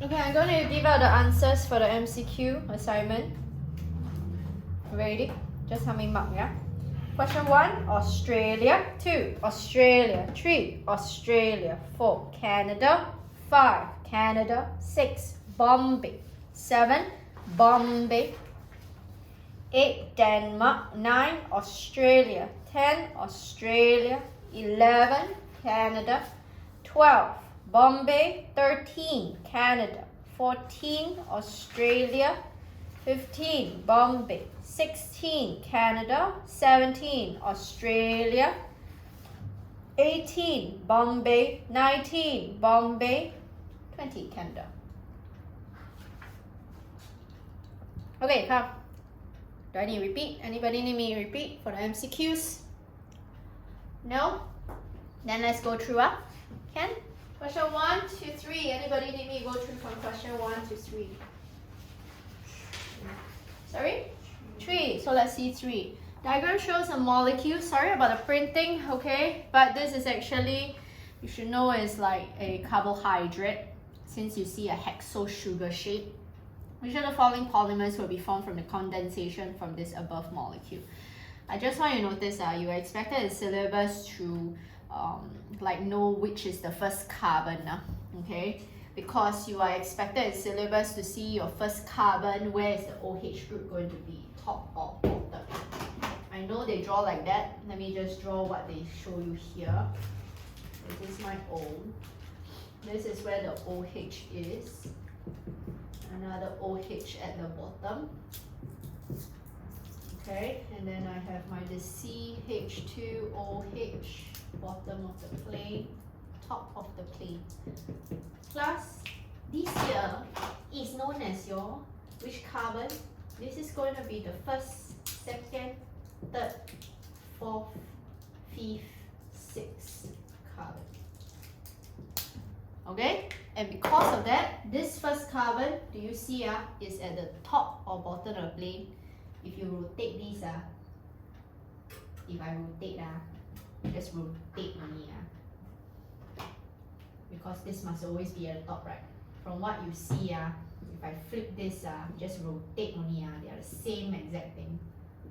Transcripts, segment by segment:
Okay, I'm going to give out the answers for the MCQ assignment. Ready? Just help me mark, yeah? Question 1, Australia. 2, Australia. 3, Australia. 4, Canada. 5, Canada. 6, Bombay. 7, Bombay. 8, Denmark. 9, Australia. 10, Australia. 11, Canada. 12, Bombay. 13, Canada. 14, Australia. 15, Bombay. 16, Canada. 17, Australia. 18, Bombay. 19, Bombay. 20, Canada. Okay, come. Do I need to repeat? Anybody need me to repeat for the MCQs? No? Then let's go through. Can? Question 1 to 3. Anybody need me to go through from question 1 to 3? Sorry? 3. So let's see 3. Diagram shows a molecule. Sorry about the printing, okay? But this is actually, you should know, is like a carbohydrate, since you see a hexo sugar shape. Which of the following polymers will be formed from the condensation from this above molecule? I just want you to notice you are expected in syllabus to like know which is the first carbon, okay? Because you are expected in syllabus to see your first carbon, where is the OH group going to be, top or bottom? I know they draw like that. Let me just draw what they show you here. This is my O. This is where the OH is. Another OH at the bottom. Okay, and then I have my CH2OH, bottom of the plane, top of the plane. Class, this here is known as your which carbon? This is going to be the first, second, third, fourth, fifth, sixth carbon. Okay, and because of that, this first carbon, do you see is at the top or bottom of the plane? If you rotate this if I rotate just rotate only because this must always be at the top, right? From what you see if I flip this just rotate only they are the same exact thing.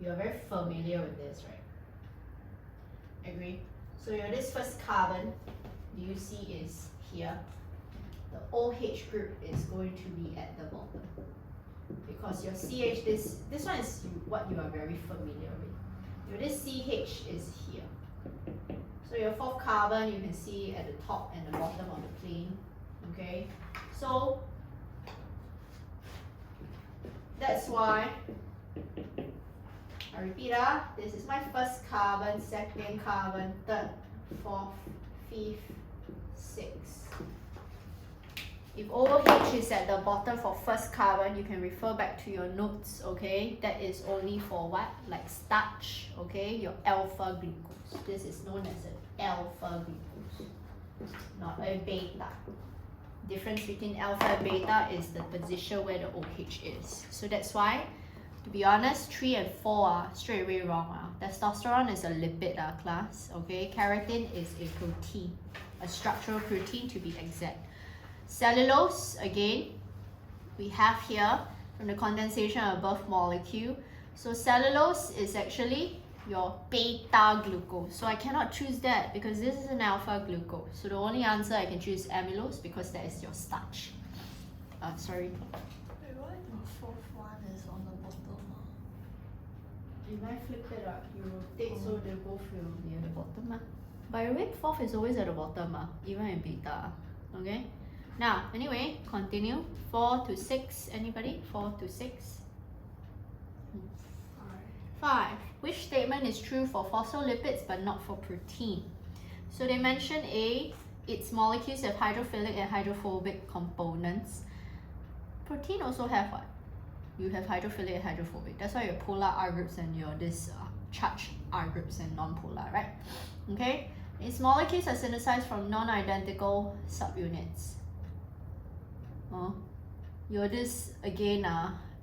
You are very familiar with this, right? Agree? So your this first carbon, do you see is here? The OH group is going to be at the bottom because your CH, this one is what you are very familiar with. Your this CH is here. So your fourth carbon you can see at the top and the bottom of the plane. Okay, so that's why I repeat this is my first carbon, second carbon, third, fourth, fifth, sixth. If OH is at the bottom for first carbon, you can refer back to your notes, okay? That is only for what? Like starch, okay? Your alpha glucose. This is known as an alpha glucose, not a beta. Difference between alpha and beta is the position where the OH is. So that's why, to be honest, 3 and 4 are straight away wrong. Testosterone is a lipid class, okay? Keratin is a protein, a structural protein to be exact. Cellulose, again, we have here from the condensation above molecule. So cellulose is actually your beta glucose. So I cannot choose that because this is an alpha glucose. So the only answer I can choose is amylose because that is your starch. Sorry. Wait, why the fourth one is on the bottom? If I flip it up, you rotate so they both will be at the bottom. By the way, fourth is always at the bottom, even in beta. Okay? Now, anyway, continue. 4 to 6. Anybody? 4 to 6. 5. Which statement is true for phospholipids but not for protein? So they mention A, its molecules have hydrophilic and hydrophobic components. Protein also have what? You have hydrophilic and hydrophobic. That's why your polar R groups and your this charged R groups and non-polar, right? Okay. Its molecules are synthesized from non-identical subunits. Your this again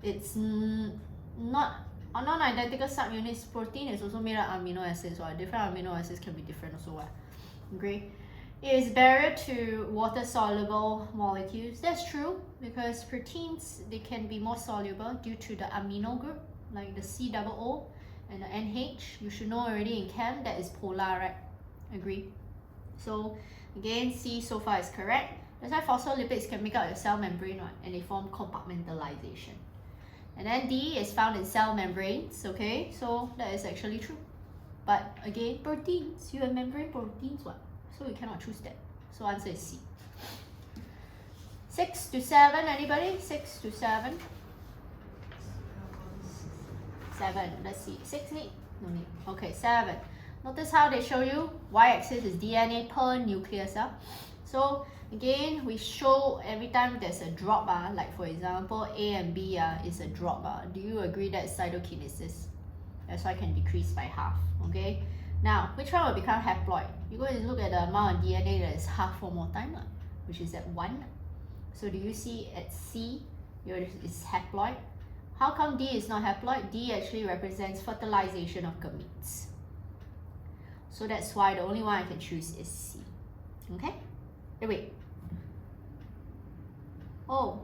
it's not a non-identical subunits. Protein is also made of amino acids, or different amino acids can be different also. Agree? is barrier to water-soluble molecules. That's true because proteins, they can be more soluble due to the amino group, like the COO and the NH. You should know already in chem that is polar, right? Agree? So again, C so far is correct. That's why phospholipids can make up your cell membrane, right? And they form compartmentalization. And then D is found in cell membranes, okay? So that is actually true. But again, proteins, you have membrane proteins, what? So you cannot choose that. So answer is C. 6 to 7, anybody? 6 to 7? 7, let's see. 6 need? No need. Okay, 7. Notice how they show you y-axis is DNA per nucleus. So again, we show every time there's a drop, like for example, A and B is a drop. Do you agree that it's cytokinesis? That's why it can decrease by half, okay? Now, which one will become haploid? You go and look at the amount of DNA that is half one more time, which is at 1. So do you see at C, it's haploid? How come D is not haploid? D actually represents fertilization of gametes. So that's why the only one I can choose is C. Okay? Wait. Oh,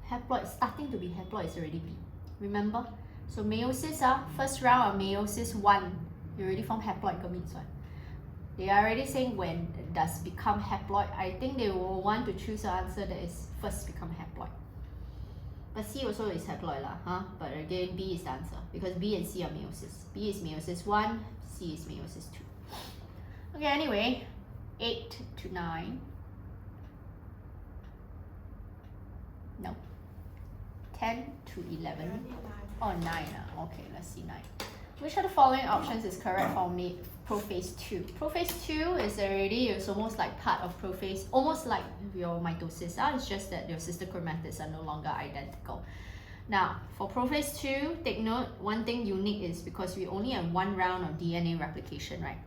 haploid, starting to be haploid is already B. Remember? So meiosis, first round of meiosis 1, you already form haploid gametes. Right? They are already saying when it does become haploid. I think they will want to choose an answer that is first become haploid. But C also is haploid huh? But again, B is the answer because B and C are meiosis. B is meiosis 1, C is meiosis 2. Okay, anyway, 8 to 9. No. 10 to 11. Oh, 9. Okay, let's see 9. Which of the following options is correct for me? Prophase 2. Prophase 2 is already, it's almost like part of prophase, almost like your mitosis. It's just that your sister chromatids are no longer identical. Now, for prophase 2, take note, one thing unique is because we only have one round of DNA replication, right?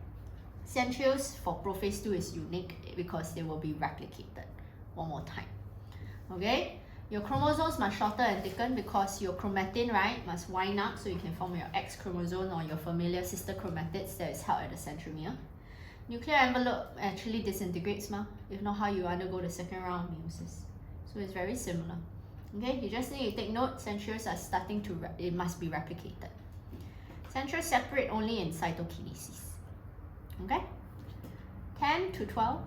Centrioles for prophase 2 is unique because they will be replicated one more time. Okay? Your chromosomes must shorter and thicken because your chromatin, right, must wind up so you can form your X chromosome or your familiar sister chromatids that is held at the centromere. Nuclear envelope actually disintegrates, if not how you undergo the second round of meiosis. So it's very similar. Okay, you just need to take note, centrioles are starting to, it must be replicated. Centrioles separate only in cytokinesis. Okay? 10 to 12.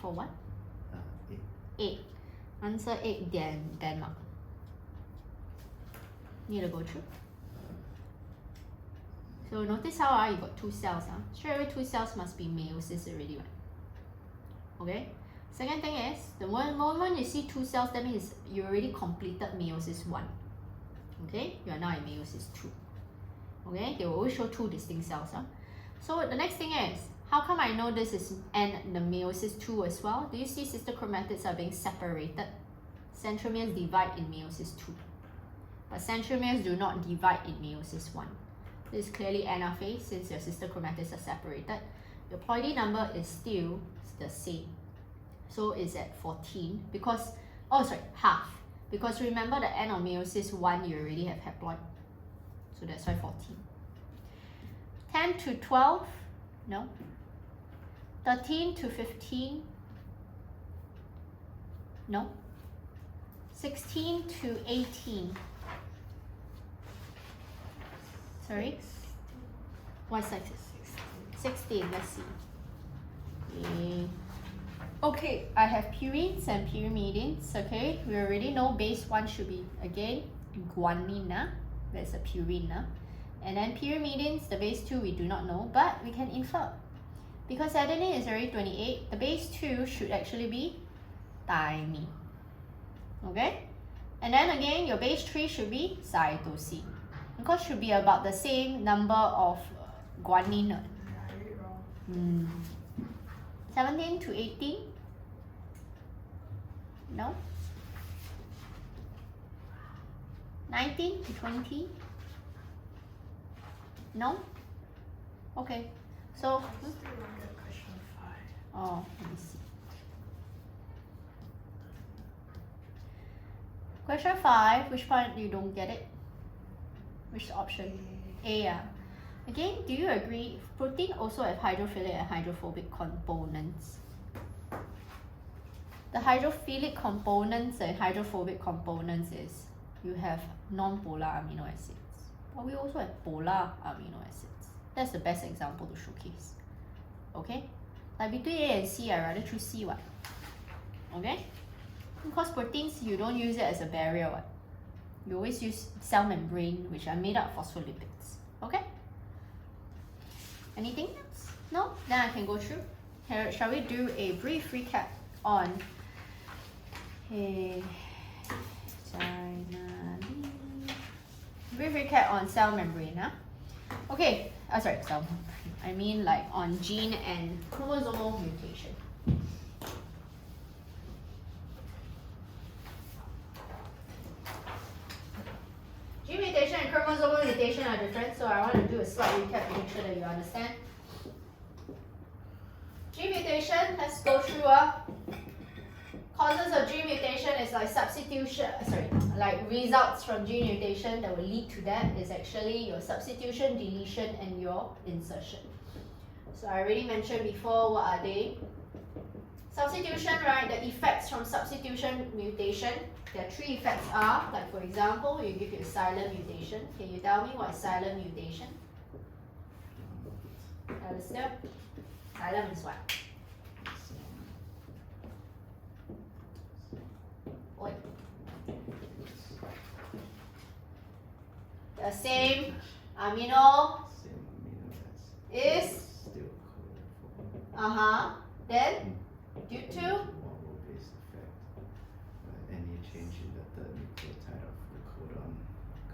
For what? 8. 8. Answer 8, Denmark. Need to go through. So notice how you got 2 cells. Straight away 2 cells must be meiosis already, right? Okay? Second thing is, the moment you see 2 cells, that means you already completed meiosis 1. Okay? You are now in meiosis 2. Okay? They will always show 2 distinct cells. So the next thing is, how come I know this is and the meiosis 2 as well? Do you see sister chromatids are being separated? Centromeres divide in meiosis 2. But centromeres do not divide in meiosis 1. This is clearly anaphase since your sister chromatids are separated. Your ploidy number is still the same. So it's at 14 because, half. Because remember the end of meiosis 1, you already have haploid. So that's why 14. 10 to 12, no. 13 to 15, no. 16 to 18. Sorry? What size is 16, let's see. Okay, I have purines and pyrimidines, okay? We already know base 1 should be, again, guanine, that's a purine. And then pyrimidines, the base 2 we do not know, but we can infer. Because adenine is already 28, the base 2 should actually be thymine. Okay? And then again, your base 3 should be cytosine. Because it should be about the same number of guanine. 17 to 18? No? 19 to 20? No? Okay. So, oh, let me see. Question 5, which part you don't get it? Which option? A. Again, do you agree? Protein also have hydrophilic and hydrophobic components. The hydrophilic components and hydrophobic components is you have non-polar amino acids, but we also have polar amino acids. That's the best example to showcase. Okay? Like between A and C, I rather choose C one. Okay? Because proteins, you don't use it as a barrier one. You always use cell membrane, which are made up of phospholipids. Okay? Anything else? No? Then I can go through. Here, shall we do a brief recap on brief recap on cell membrane, huh? Okay, sorry, cell membrane. I mean like on gene and chromosomal mutation. Gene mutation and chromosomal mutation are different, so I want to do a slight recap to make sure that you understand. Gene mutation, let's go through causes of gene mutation is like results from gene mutation that will lead to that is actually your substitution, deletion, and your insertion. So I already mentioned before, what are they? Substitution, right? The effects from substitution mutation. There are three effects are, like for example, you give you a silent mutation. Can you tell me what is silent mutation? Alistair? Silent is what? Oi. The same amino is then due to any change in the third nucleotide of the codon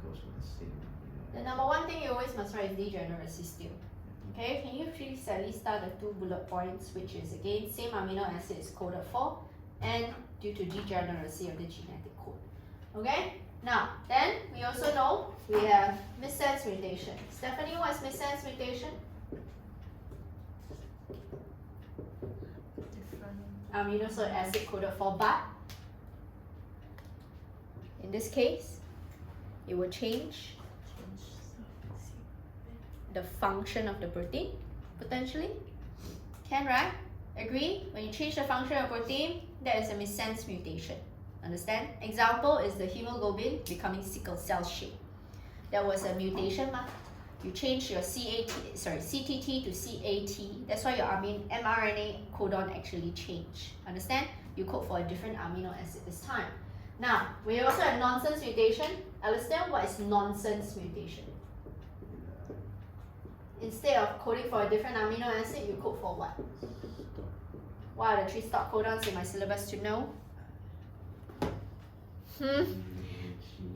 goes with the same amino. the number one thing you always must write is degeneracy still. Okay, can you please at least start the 2 bullet points, which is again same amino acid is coded for and due to degeneracy of the genetic code. Okay, now then we also know we have missense mutation. Stephanie, what's missense mutation? Amino acid coded for, but in this case, it will change the function of the protein, potentially. Can, right? Agree? When you change the function of protein, that is a missense mutation. Understand? Example is the hemoglobin becoming sickle cell shape. That was a mutation, you change your CTT to CAT. That's why your mRNA codon actually changed. Understand? You code for a different amino acid this time. Now, we also have nonsense mutation. Alistair, what is nonsense mutation? Instead of coding for a different amino acid, you code for what? What are the 3 stop codons in my syllabus to know?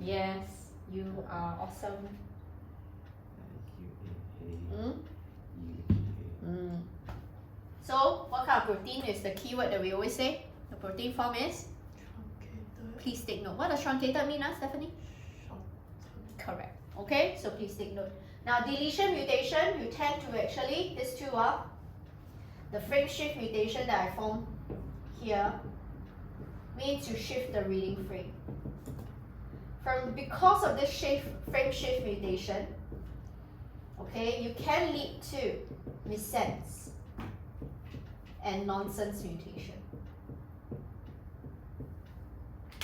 Yes, you are awesome. So, what kind of protein is the keyword that we always say? The protein form is? Truncated. Please take note. What does truncated mean, Stephanie? Correct. Okay, so please take note. Now, deletion mutation, you tend to actually, these two are the frame shift mutation that I formed here, means you shift the reading frame. Because of this frame shift mutation, okay, you can lead to missense and nonsense mutation.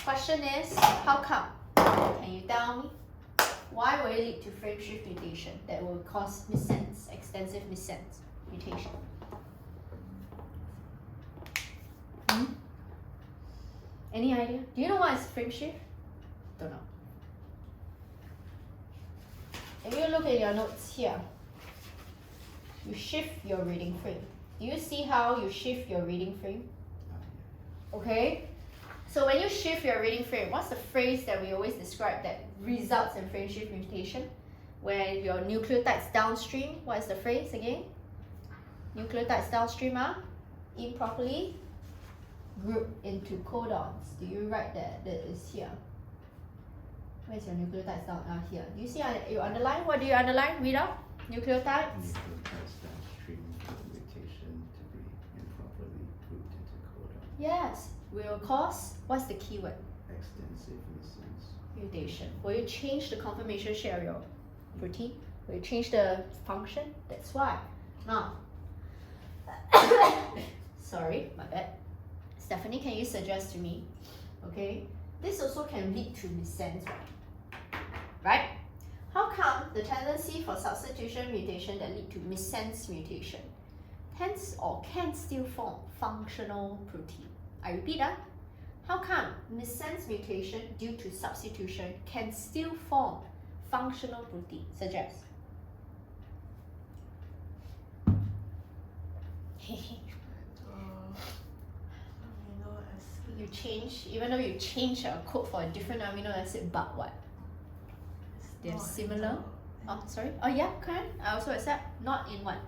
Question is, how come? Can you tell me? Why will it lead to frame shift mutation that will cause missense, extensive missense mutation? Any idea? Do you know what is frame shift? Don't know. If you look at your notes here, you shift your reading frame. Do you see how you shift your reading frame? Okay. So when you shift your reading frame, what's the phrase that we always describe that results in frame shift mutation? When your nucleotides downstream, what is the phrase again? Nucleotides downstream are improperly grouped into codons. Do you write that? That is here. Where's your nucleotides down? Here. Do you see you underline? What do you underline? Read out. Nucleotides. Nucleotides downstream of mutation to be improperly grouped into codon. Yes. Will cause, what's the keyword? Extensive missense Mutation. Will you change the conformation shape of your protein? We change the function, that's why. Now, sorry, my bad. Stephanie, can you suggest to me, okay, this also can lead to missense, right? Right? How come the tendency for substitution mutation that lead to missense mutation tends or can still form functional protein? I repeat that. How come missense mutation due to substitution can still form functional protein? Suggest. Amino acid. You change, even though you change a code for a different amino acid, but what? They're Not similar. in Oh, sorry. Oh yeah, correct. I also accept. Not in what?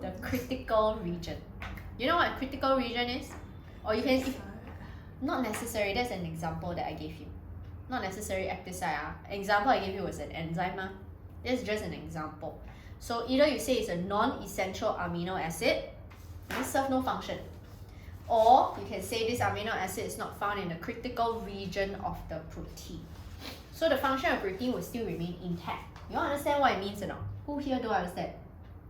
The critical region. You know what critical region is? Or you can, not necessary, that's an example that I gave you. Not necessary active site. Example I gave you was an enzyme. This is just an example. So either you say it's a non-essential amino acid, it serves no function. Or you can say this amino acid is not found in the critical region of the protein. So the function of protein will still remain intact. You understand what it means or not? Who here don't understand?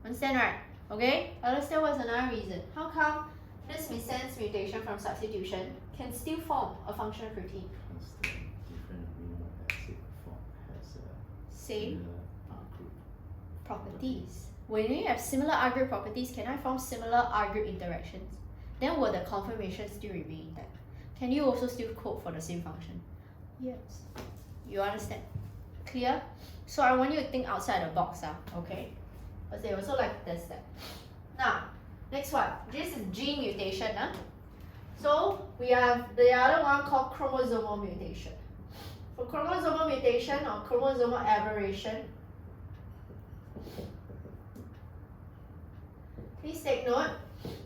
Understand, right? Okay? Understand what's another reason. How come this missense mutation from substitution can still form a functional protein? Because the different amino acid form has a Same similar group. properties. When you have similar R group properties, can I form similar R group interactions? Then will the conformation still remain intact? Can you also still code for the same function? Yes. You understand? Clear? So I want you to think outside the box, okay? But they also like this step. Now, next one. This is gene mutation. So we have the other one called chromosomal mutation. For chromosomal mutation or chromosomal aberration, please take note,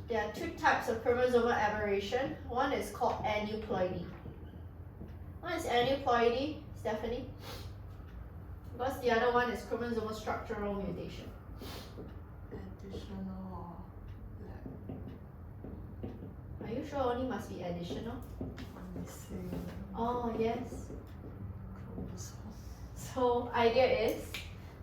there are two types of chromosomal aberration. One is called aneuploidy. One is aneuploidy, Stephanie, because the other one is chromosomal structural mutation. additional or like Are you sure only must be additional? missing Oh, yes. chromosome. So idea is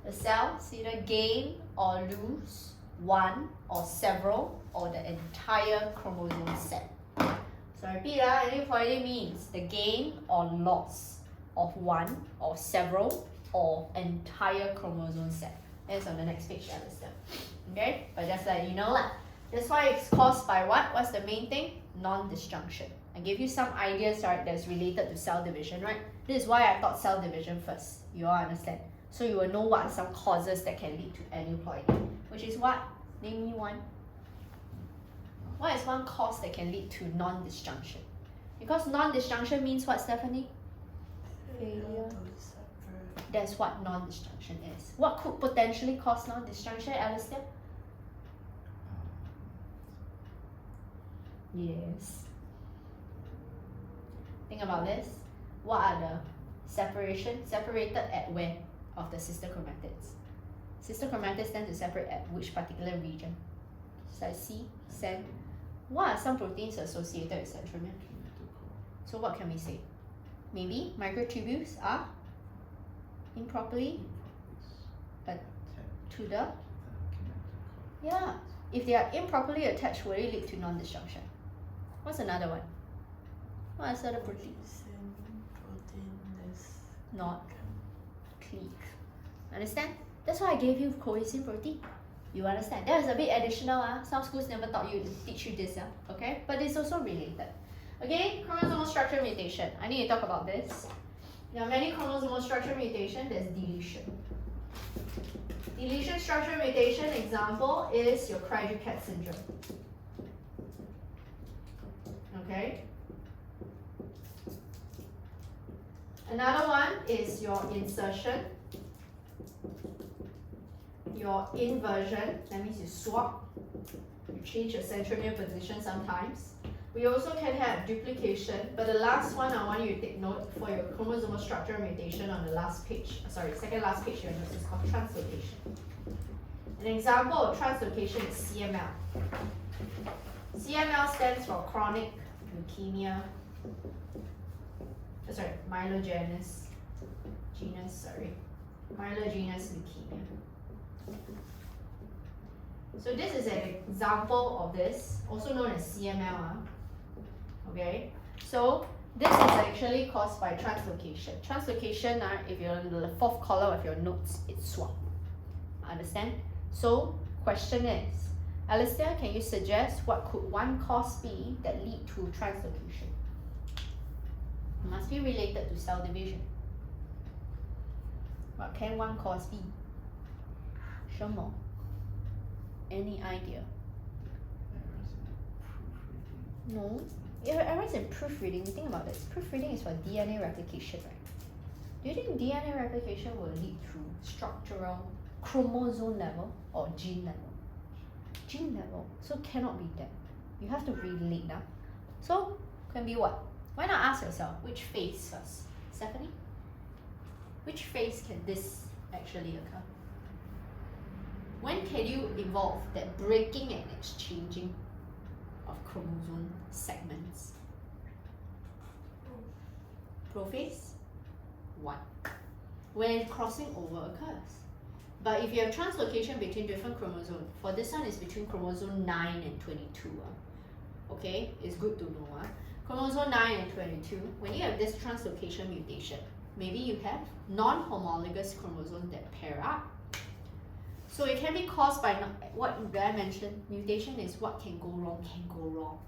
the cells either gain or lose one or several or the entire chromosome set. So I repeat, aneuploidy means the gain or loss of one or several or entire chromosome set. That's on the next page, Alistair. Okay, but just like you know lah. That's why it's caused by what? What's the main thing? Non-disjunction. I gave you some ideas, right, that's related to cell division, right? This is why I taught cell division first. You all understand? So you will know what are some causes that can lead to aneuploidy, which is what? Name me one. What is one cause that can lead to non-disjunction? Because non-disjunction means what, Stephanie? Failure. To separate. That's what non-disjunction is. What could potentially cause non-disjunction, Alistair? Yes. Think about this. What are the separated at where of the sister chromatids? Sister chromatids tend to separate at which particular region? Side C, SEN. What are some proteins associated with centromere? So what can we say? Maybe microtubules are improperly to the, yeah. If they are improperly attached, will it lead to non-disjunction? What's another one? What is other protein? Same protein is Not cleave. Understand? That's why I gave you coenzyme protein. You understand? That is a bit additional. Some schools never taught you to teach you this. Okay? But it's also related. Okay? Chromosomal structure mutation. I need to talk about this. There are many chromosomal structure mutation. There's deletion. Deletion structure mutation example is your Cry-Ducat syndrome. Okay? Another one is your insertion, your inversion, that means you swap, you change your centromere position sometimes. We also can have duplication, but the last one I want you to take note for your chromosomal structure mutation on the last page, second last page your notes is called translocation. An example of translocation is CML. CML stands for chronic leukemia, myelogenous myelogenous leukemia. So this is an example of this, also known as CML. Okay, so this is actually caused by translocation. Translocation, if you're in the fourth column of your notes, it's swap. Understand? So question is, Alistair, can you suggest what could one cause be that lead to translocation? It must be related to cell division. What can one cause be? Shomo, any idea? Errors in proofreading. No. Errors in proofreading, think about this. Proofreading is for DNA replication, right? Do you think DNA replication will lead to structural chromosome level or gene level? Gene level, so cannot be that. You have to relate now. So can be what? Why not ask yourself which phase first? Stephanie? Which phase can this actually occur? When can you involve that breaking and exchanging of chromosome segments? Prophase 1. When crossing over occurs. But if you have translocation between different chromosomes, for this one is between chromosome 9 and 22. Okay, it's good to know. Chromosome 9 and 22, when you have this translocation mutation, maybe you have non-homologous chromosomes that pair up. So it can be caused by, what did I mention? Mutation is what can go wrong,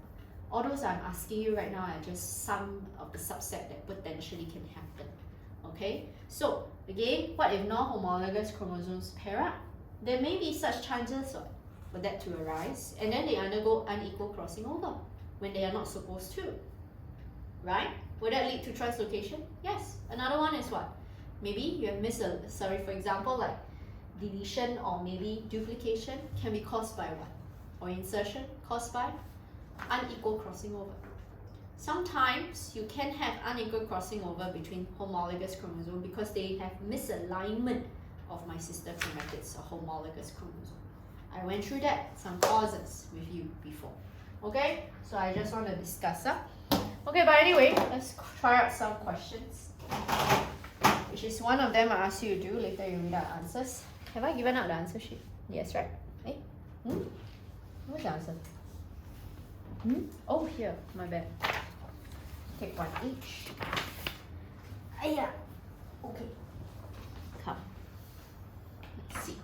All those I'm asking you right now are just some of the subset that potentially can happen. Okay, so again, what if non-homologous chromosomes pair up? There may be such chances for that to arise, and then they undergo unequal crossing over when they are not supposed to, right? Will that lead to translocation? Yes. Another one is what? Maybe you have missed for example, like deletion or maybe duplication can be caused by what? Or insertion caused by unequal crossing over. Sometimes you can have unequal crossing over between homologous chromosomes because they have misalignment of my sister chromatids or homologous chromosome. I went through that, some causes with you before. Okay, so I just want to discuss that. Okay, but anyway, let's try out some questions, which is one of them I asked you to do. Later you read out answers. Have I given out the answer sheet? Yes, right? Hey? What's the answer? Oh, here, my bad. Take one each. Yeah. Okay. Come. Let's see.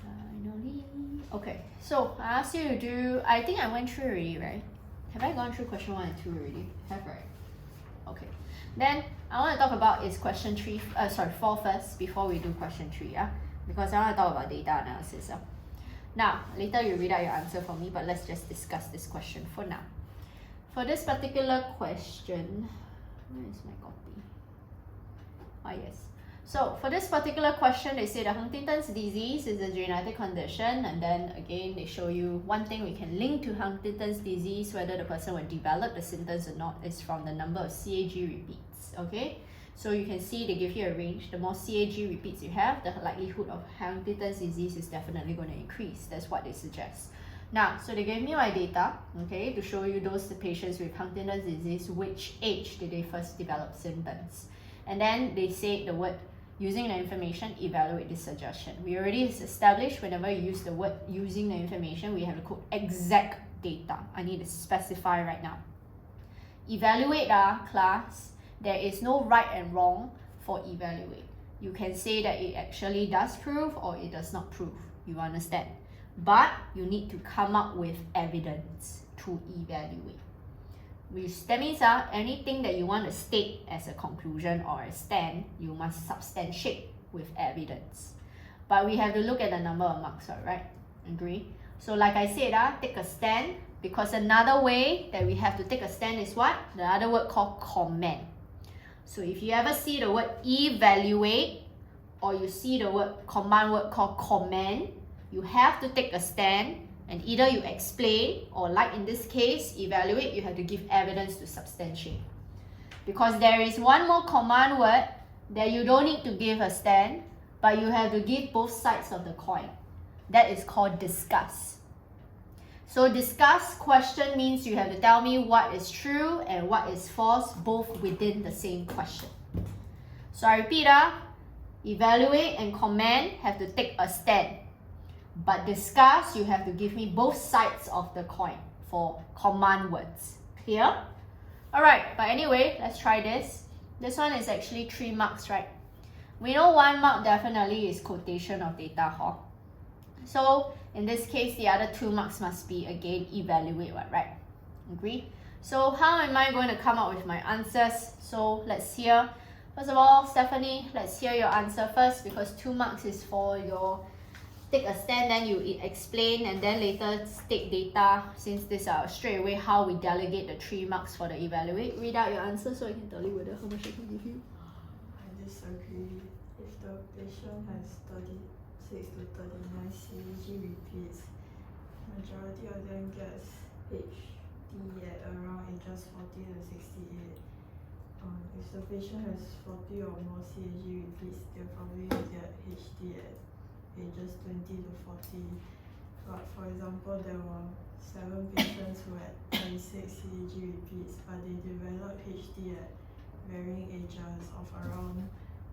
Finally. Okay, so I asked you to do, I think I went through already, right? Have I gone through question 1 and 2 already? Have, right? Okay. Then I want to talk about is question 4 first before we do question 3, yeah? Because I want to talk about data analysis. Now, later you read out your answer for me, but let's just discuss this question for now. For this particular question, where is my copy? Ah, yes. So for this particular question, they say the Huntington's disease is a genetic condition, and then again they show you one thing we can link to Huntington's disease, whether the person will develop the symptoms or not, is from the number of CAG repeats. Okay, so you can see they give you a range. The more CAG repeats you have, the likelihood of Huntington's disease is definitely going to increase. That's what they suggest. Now, so they gave me my data, okay, to show you those patients with Huntington's disease, which age did they first develop symptoms. And then they say the word, using the information, evaluate this suggestion. We already established whenever you use the word using the information, we have to quote exact data. I need to specify right now. Evaluate class, there is no right and wrong for evaluate. You can say that it actually does prove or it does not prove. You understand? But you need to come up with evidence to evaluate. Which that means anything that you want to state as a conclusion or a stand, you must substantiate with evidence. But we have to look at the number of marks, right? Agree? So like I said, take a stand, because another way that we have to take a stand is what? The other word called comment. So if you ever see the word evaluate, or you see the command word called comment, you have to take a stand, and either you explain, or like in this case, evaluate, you have to give evidence to substantiate. Because there is one more command word that you don't need to give a stand, but you have to give both sides of the coin. That is called discuss. So discuss question means you have to tell me what is true and what is false, both within the same question. So I repeat, evaluate and comment have to take a stand. But discuss, you have to give me both sides of the coin for command words. Clear? Alright, but anyway, let's try this. This one is actually 3 marks, right? We know 1 mark definitely is quotation of data, huh? So in this case, the other 2 marks must be again evaluate, right? Agree? So how am I going to come up with my answers? So let's hear. First of all, Stephanie, let's hear your answer first, because 2 marks is for your take a stand, then you explain, and then later state data. Since this straight away how we delegate the 3 marks for the evaluate. Read out your answer so I can tell you whether how much I can give you. I disagree. If the patient has 36 to 39 CAG repeats, majority of them gets HD at around ages 40 to 68. If the patient has 40 or more CAG repeats, they'll probably get HD at ages 20 to 40. But for example, there were 7 patients who had 36 CAG repeats, but they developed HD at varying ages of around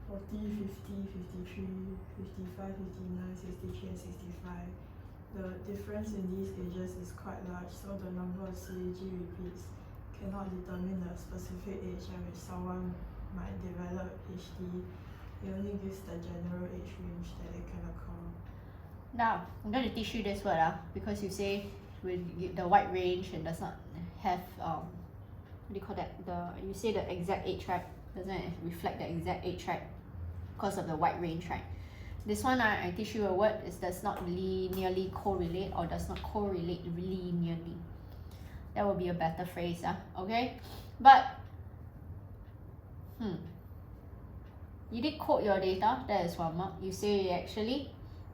40, 50, 53, 55, 59, 63 and 65. The difference in these ages is quite large, so the number of CAG repeats cannot determine the specific age at which someone might develop HD. It only gives the general age range that it can occur. Now, I'm going to teach you this word because you say with the wide range and does not have, what do you call that? You say the exact age, right? Doesn't it reflect the exact age, right? Because of the wide range, right? This one, I teach you a word, is does not linearly correlate or does not correlate linearly. That will be a better phrase, okay? But, you did quote your data, that is 1 mark. You say it actually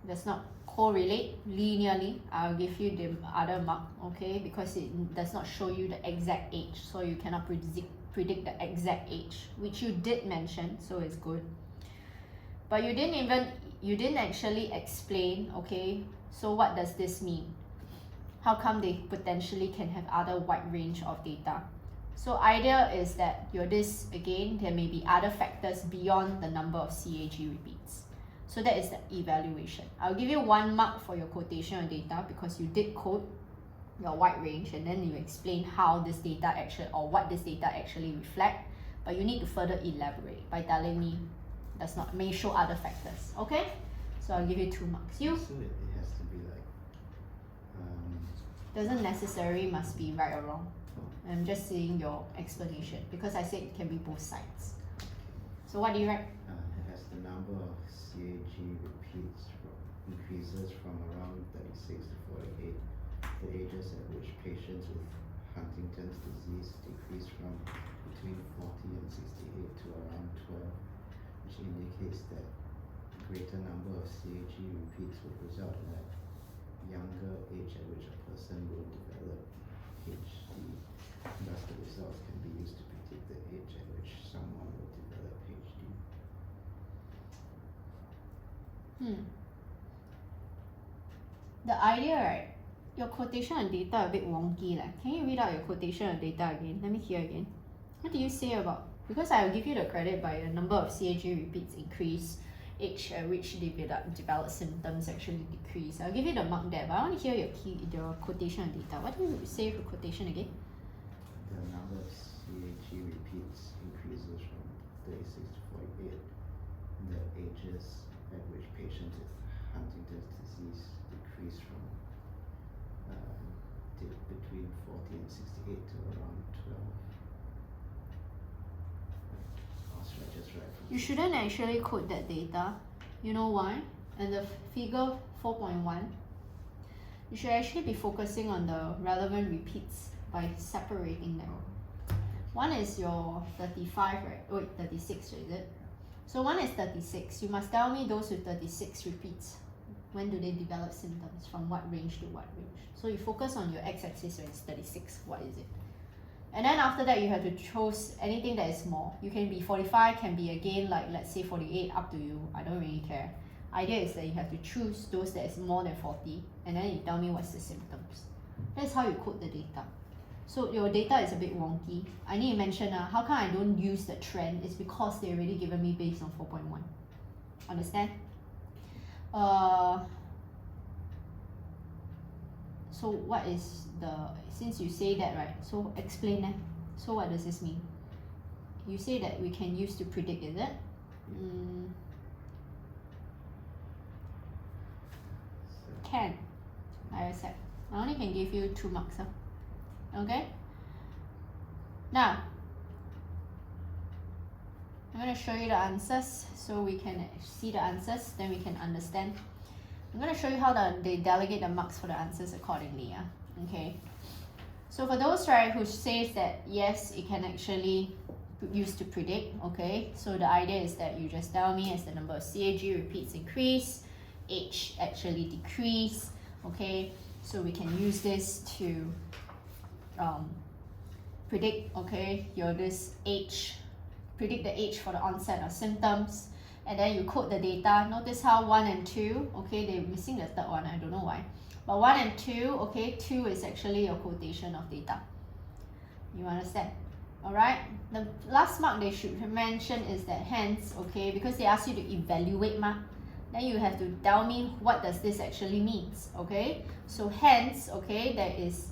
does not correlate linearly. I'll give you the other mark, okay? Because it does not show you the exact age, so you cannot predict the exact age, which you did mention, so it's good. But you didn't actually explain, okay? So what does this mean? How come they potentially can have other wide range of data? So idea is that again, there may be other factors beyond the number of CAG repeats. So that is the evaluation. I'll give you 1 mark for your quotation of data because you did quote your wide range and then you explain how this data actually, or what this data actually reflect. But you need to further elaborate by telling me may show other factors, okay? So I'll give you 2 marks. You? So it has to be like doesn't necessarily must be right or wrong. I'm just saying your explanation because I said it can be both sides. So what do you write? it has the number of CAG repeats increases from around 36 to 48. The ages at which patients with Huntington's disease decrease from between 40 and 68 to around 12, which indicates that a greater number of CAG repeats would result in a younger age at which a person will develop HD. Thus, the results can be used to predict the age at which someone will develop HD. The idea, right? Your quotation and data a bit wonky. Can you read out your quotation and data again? Let me hear again. What do you say about? Because I will give you the credit by a number of CAG repeats increase, age at which develop symptoms actually decrease. I'll give you the mark there, but I want to hear your quotation and data. What do you say for quotation again? The number of CAG repeats increases from 36 to 48. The ages at which patients with Huntington's disease decrease from between 40 and 68 to around 12. You shouldn't actually quote that data. You know why? And the figure 4.1, you should actually be focusing on the relevant repeats by separating them. One is your 35, right? Wait, 36, is it? So one is 36. You must tell me those with 36 repeats. When do they develop symptoms? From what range to what range? So you focus on your x-axis when it's 36. What is it? And then after that, you have to choose anything that is small. You can be 45, can be again like let's say 48, up to you. I don't really care. Idea is that you have to choose those that is more than 40, and then you tell me what's the symptoms. That's how you quote the data. So your data is a bit wonky. I need to mention how come I don't use the trend? It's because they already given me based on 4.1. Understand? So what is since you say that, right? So explain that. So what does this mean? You say that we can use to predict, is it? Can. I accept. I only can give you 2 marks. Okay? Now, I'm going to show you the answers so we can see the answers, then we can understand. I'm going to show you how they delegate the marks for the answers accordingly. Okay? So for those, right, who says that yes, it can actually use to predict, okay? So the idea is that you just tell me as the number of CAG repeats increase, H actually decrease, okay? So we can use this to predict, okay, this H, predict the age for the onset of symptoms, and then you code the data. Notice how 1 and 2, okay, they're missing the third one, I don't know why. But 1 and 2, okay, 2 is actually a quotation of data. You understand? Alright, the last mark they should mention is that hence, okay, because they ask you to evaluate then you have to tell me what does this actually means, okay? So hence, okay, there is,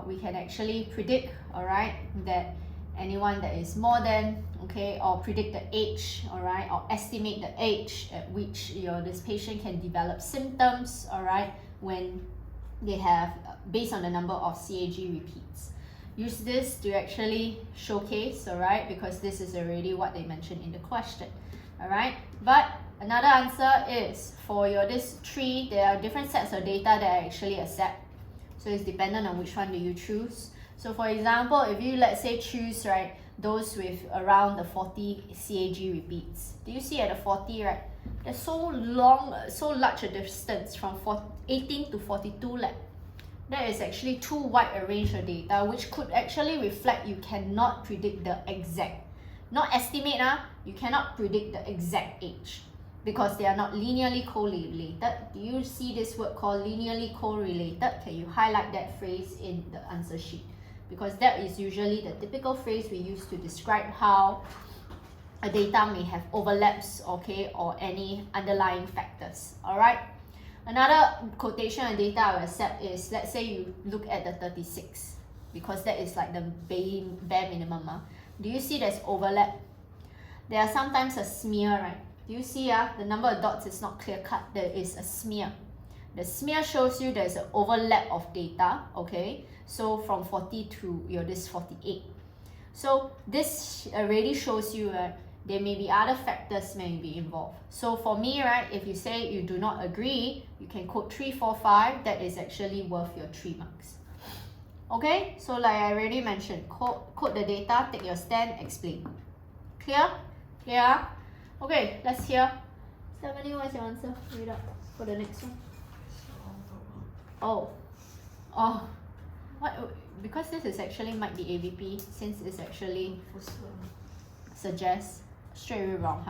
we can actually predict, alright, that anyone that is more than, okay, or predict the age, alright, or estimate the age at which this patient can develop symptoms, alright, when they have, based on the number of CAG repeats. Use this to actually showcase, alright, because this is already what they mentioned in the question, alright. But another answer is for this tree, there are different sets of data that I actually accept. So it's dependent on which one do you choose. So for example, if you let's say choose, right, those with around the 40 CAG repeats. Do you see at the 40, right? There's so large a distance from 18 to 42 lab. That is actually too wide a range of data, which could actually reflect you cannot predict the exact, not estimate, you cannot predict the exact age because they are not linearly correlated. Do you see this word called linearly correlated? Can you highlight that phrase in the answer sheet? Because that is usually the typical phrase we use to describe how a data may have overlaps, okay, or any underlying factors, alright? Another quotation and data I will accept is, let's say you look at the 36, because that is like the bare minimum. Do you see there's overlap? There are sometimes a smear, right? Do you see the number of dots is not clear cut, there is a smear. The smear shows you there's an overlap of data, okay? So from 40 to this 48. So this already shows you there may be other factors may be involved. So for me, right, if you say you do not agree, you can quote 3, 4, 5. That is actually worth your 3 marks. Okay, so like I already mentioned, quote the data, take your stand, explain. Clear? Clear? Okay, let's hear. Stephanie, what's your answer? Read up for the next one. Oh. What? Because this is actually might be AVP, since it's actually suggests straight away wrong,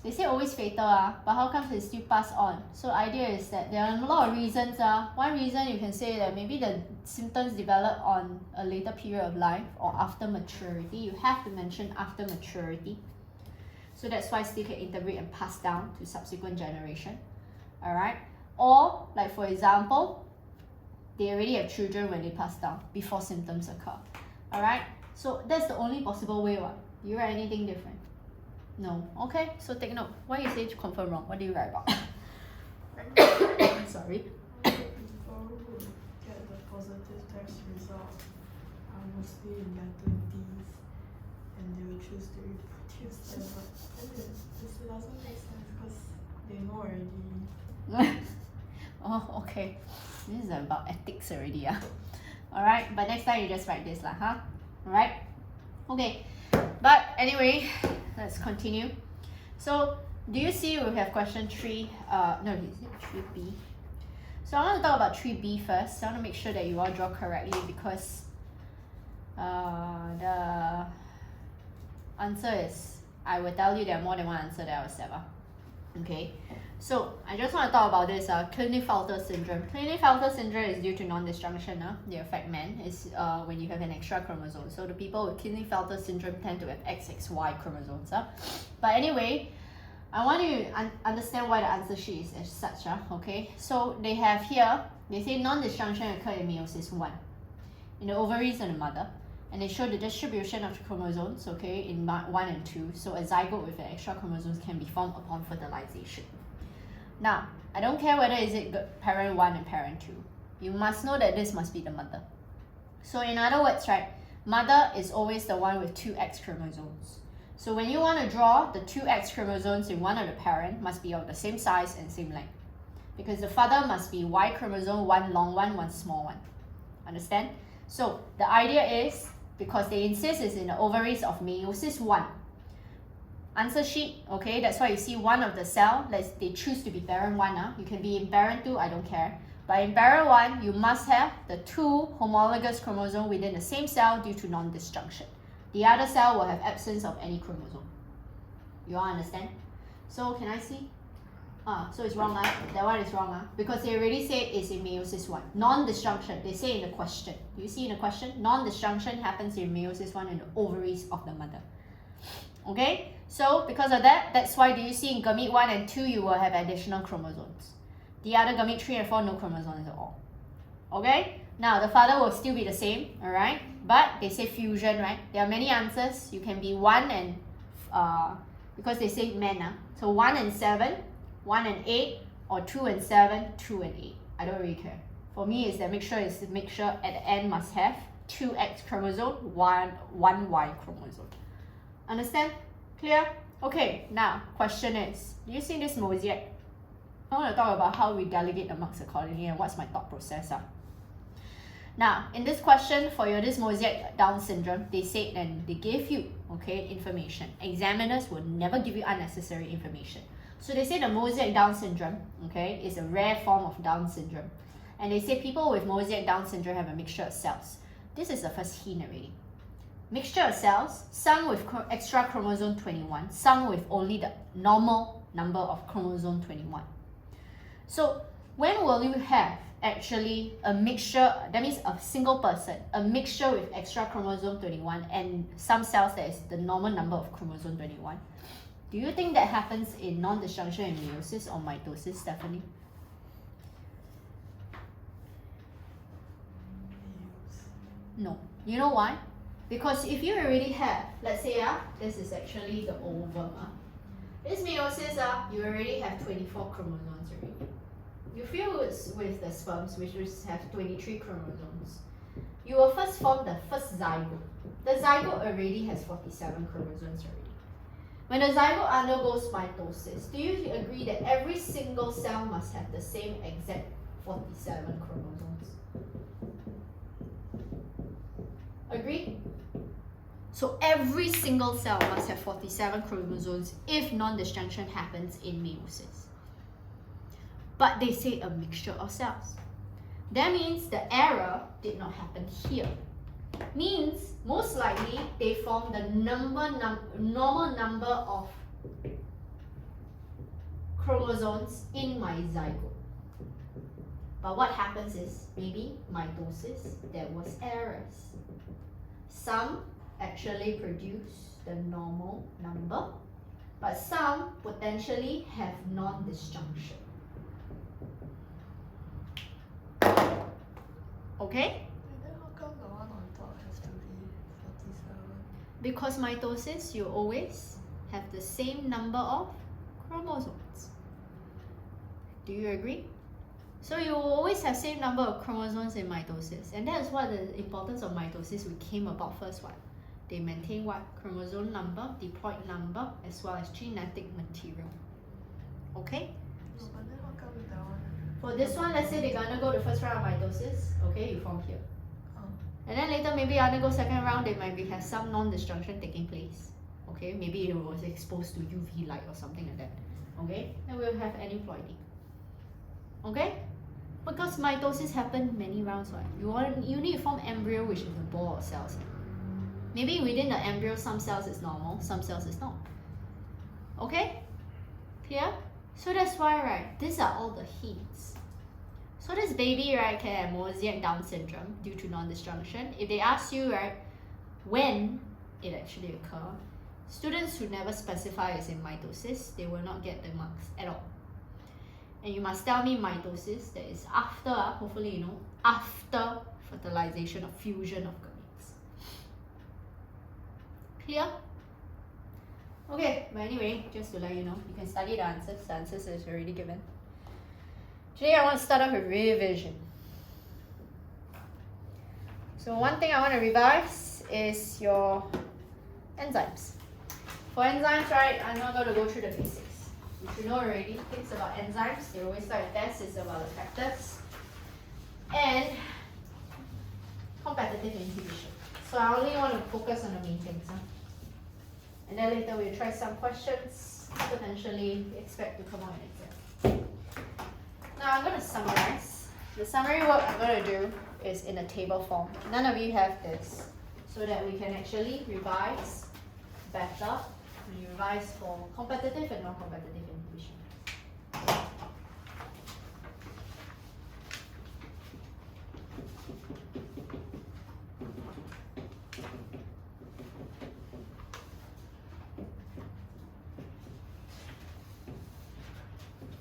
They say always fatal, but how come it still pass on? So idea is that there are a lot of reasons. One reason you can say that maybe the symptoms develop on a later period of life or after maturity. You have to mention after maturity. So that's why still can integrate and pass down to subsequent generation. Alright? Or, like for example, they already have children when they pass down before symptoms occur. Alright? So that's the only possible way. Do you write anything different? No. Okay, so take note. Why you say to confirm wrong? What do you write about? Sorry. People who get the positive test result are mostly in their 20s and they will choose to reproduce them, but then this doesn't make sense because they know already. Oh, okay. This is about ethics already, Alright, but next time you just write this, Alright? Okay. But anyway, let's continue. So, do you see we have question 3? No, is it 3B? So I want to talk about 3B first. I want to make sure that you all draw correctly because the answer is, I will tell you there are more than one answer that I will accept. Okay. So I just want to talk about this Klinefelter syndrome. Klinefelter syndrome is due to non-disjunction. They affect men. It's when you have an extra chromosome. So the people with Klinefelter syndrome tend to have XXY chromosomes. But anyway, I want you to understand why the answer sheet is as such. Okay, so they have here, they say non-disjunction occurred in meiosis 1 in the ovaries of the mother, and they show the distribution of the chromosomes, okay, in 1 and 2. So a zygote with an extra chromosomes can be formed upon fertilization. Now, I don't care whether is it parent 1 and parent 2. You must know that this must be the mother. So in other words, right, mother is always the one with 2 X chromosomes. So when you want to draw the 2 X chromosomes in one of the parent must be of the same size and same length. Because the father must be Y chromosome, 1 long one, 1 small one. Understand? So the idea is, because they insist it's in the ovaries of meiosis 1. Answer sheet, okay, that's why you see one of the cell, they choose to be parent 1. You can be in parent 2, I don't care. But in parent 1, you must have the 2 homologous chromosomes within the same cell due to non-disjunction. The other cell will have absence of any chromosome. You all understand? So can I see? So it's wrong. That one is wrong. Because they already say it's in meiosis 1. Non-disjunction, they say in the question. Do you see in the question? Non-disjunction happens in meiosis 1 in the ovaries of the mother. Okay? So because of that, that's why do you see in gamete 1 and 2 you will have additional chromosomes. The other gamete 3 and 4 no chromosomes at all. Okay? Now the father will still be the same, alright? But they say fusion, right? There are many answers. You can be 1 and because they say men, so 1 and 7, 1 and 8, or 2 and 7, 2 and 8. I don't really care. For me, it's the mixture at the end must have 2 X chromosome, 1 Y chromosome. Understand? Clear? Okay, now question is, do you see this mosaic? I want to talk about how we delegate the marks accordingly and what's my thought process. Now, in this question, for your this mosaic Down syndrome, they said and they gave you, okay, information. Examiners will never give you unnecessary information. So they say the mosaic Down syndrome, okay, is a rare form of Down syndrome. And they say people with mosaic Down syndrome have a mixture of cells. This is the first hint already. Mixture of cells, some with extra chromosome 21, some with only the normal number of chromosome 21. So when will you have actually a mixture, that means a single person, a mixture with extra chromosome 21 and some cells that is the normal number of chromosome 21? Do you think that happens in non-disjunction and meiosis or mitosis, Stephanie? No. You know why? Because if you already have, let's say this is actually the ovum. This meiosis, you already have 24 chromosomes already. You feel it's with the sperms, which have 23 chromosomes. You will first form the first zygote. The zygote already has 47 chromosomes already. When the zygote undergoes mitosis, do you agree that every single cell must have the same exact 47 chromosomes? Agree? So every single cell must have 47 chromosomes if non-disjunction happens in meiosis. But they say a mixture of cells. That means the error did not happen here. Means most likely they form the normal number of chromosomes in my zygote. But what happens is maybe mitosis, there was errors. Some actually produce the normal number, but some potentially have non-disjunction. Okay? And then how come the one on top has to be 47? Because mitosis, you always have the same number of chromosomes. Do you agree? So you will always have same number of chromosomes in mitosis. And that is what the importance of mitosis we came about first one. They maintain what? Chromosome number, diploid number, as well as genetic material. Okay? No, but then how come that one? For this one, let's say they're gonna go the first round of mitosis, okay, you form here. Oh. And then later maybe undergo second round, they might have some non-disjunction taking place. Okay, maybe it was exposed to UV light or something like that. Okay, and we'll have aneuploidy. Okay? Because mitosis happen many rounds, right? You need to form embryo, which is a ball of cells. Maybe within the embryo, some cells is normal, some cells is not. Okay? Clear? So that's why, right, these are all the hints. So this baby, right, can have mosaic Down syndrome due to non-disjunction. If they ask you, right, when it actually occurs, students who never specify as in mitosis, they will not get the marks at all. And you must tell me mitosis, that is after, hopefully you know, after fertilization or fusion of gametes. Clear? Okay, but anyway, just to let you know, you can study the answers. The answers is already given. Today I want to start off with revision. So one thing I want to revise is your enzymes. For enzymes, right, I'm not going to go through the basics. You should know already things about enzymes. They always start with tests, it's about the factors. And competitive inhibition. So I only want to focus on the main things. And then later we'll try some questions, potentially expect to come out in exam. Now I'm going to summarize. The summary work I'm going to do is in a table form. None of you have this, so that we can actually revise better. We revise for competitive and non-competitive inhibition.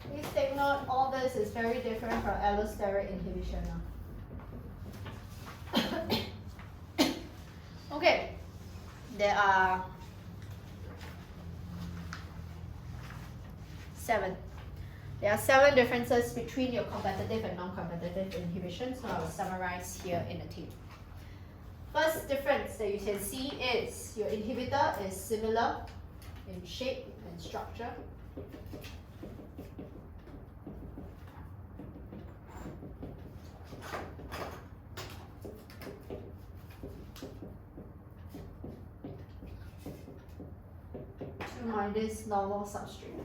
Please take note, all this is very different from allosteric inhibition now. Okay, there are 7. There are 7 differences between your competitive and non-competitive inhibition, so I will summarize here in a table. First difference that you can see is your inhibitor is similar in shape and structure. To this normal substrate.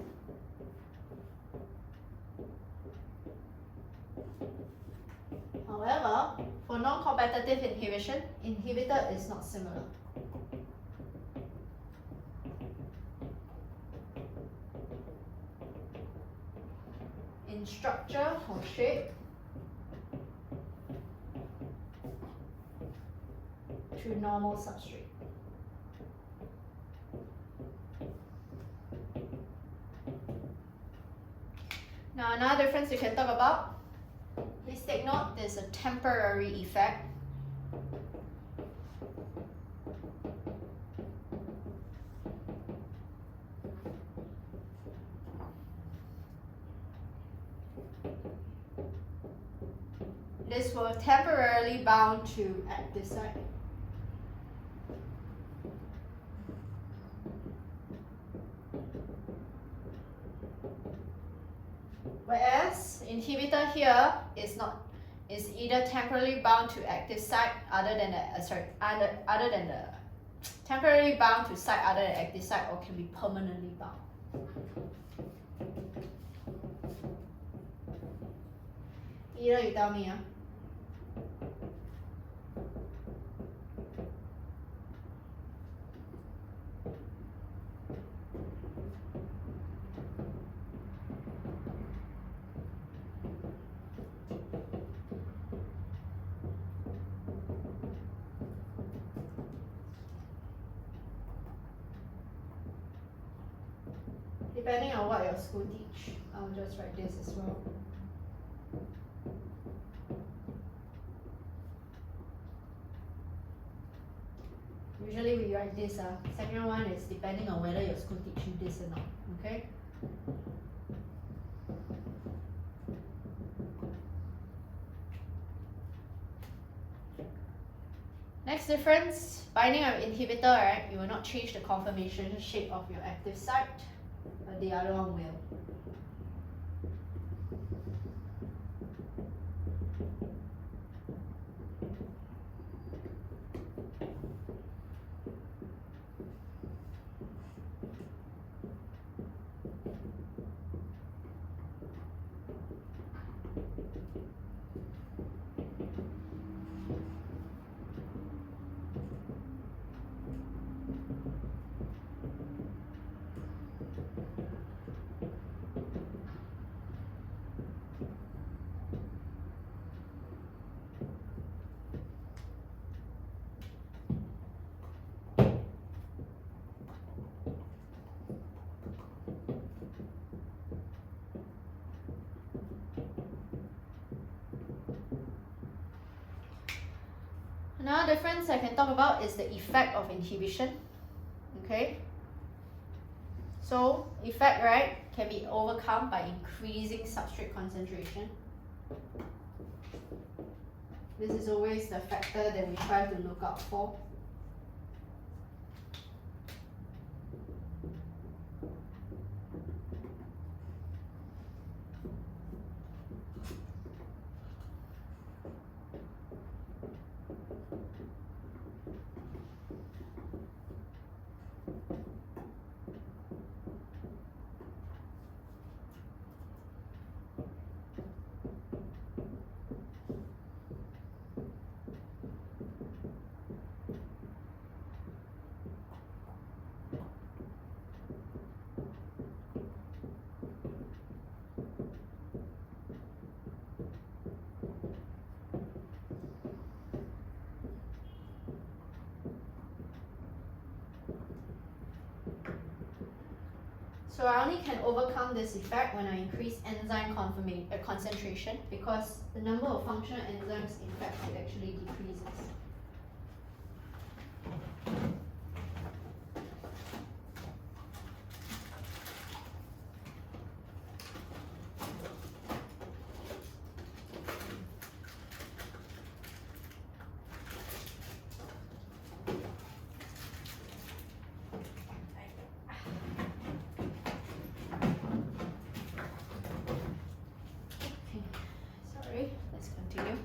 However, for non-competitive inhibition, inhibitor is not similar. In structure or shape, to normal substrate. Now another difference we can talk about, please take note, there's a temporary effect. This will temporarily bound to active site. Whereas inhibitor here is not, is either temporarily bound to active site other than the temporarily bound to site other than active site, or can be permanently bound. Either you tell me. Depending on what your school teach, I'll just write this as well. Usually we write this. Second one is depending on whether your school teach you this or not. Okay. Next difference, binding of inhibitor, right? You will not change the conformation shape of your active site, but the other one will. Another difference I can talk about is the effect of inhibition. Okay. So effect, right, can be overcome by increasing substrate concentration. This is always the factor that we try to look out for. So I only can overcome this effect when I increase enzyme concentration, because the number of functional enzymes in fact it actually decreases. Let's continue.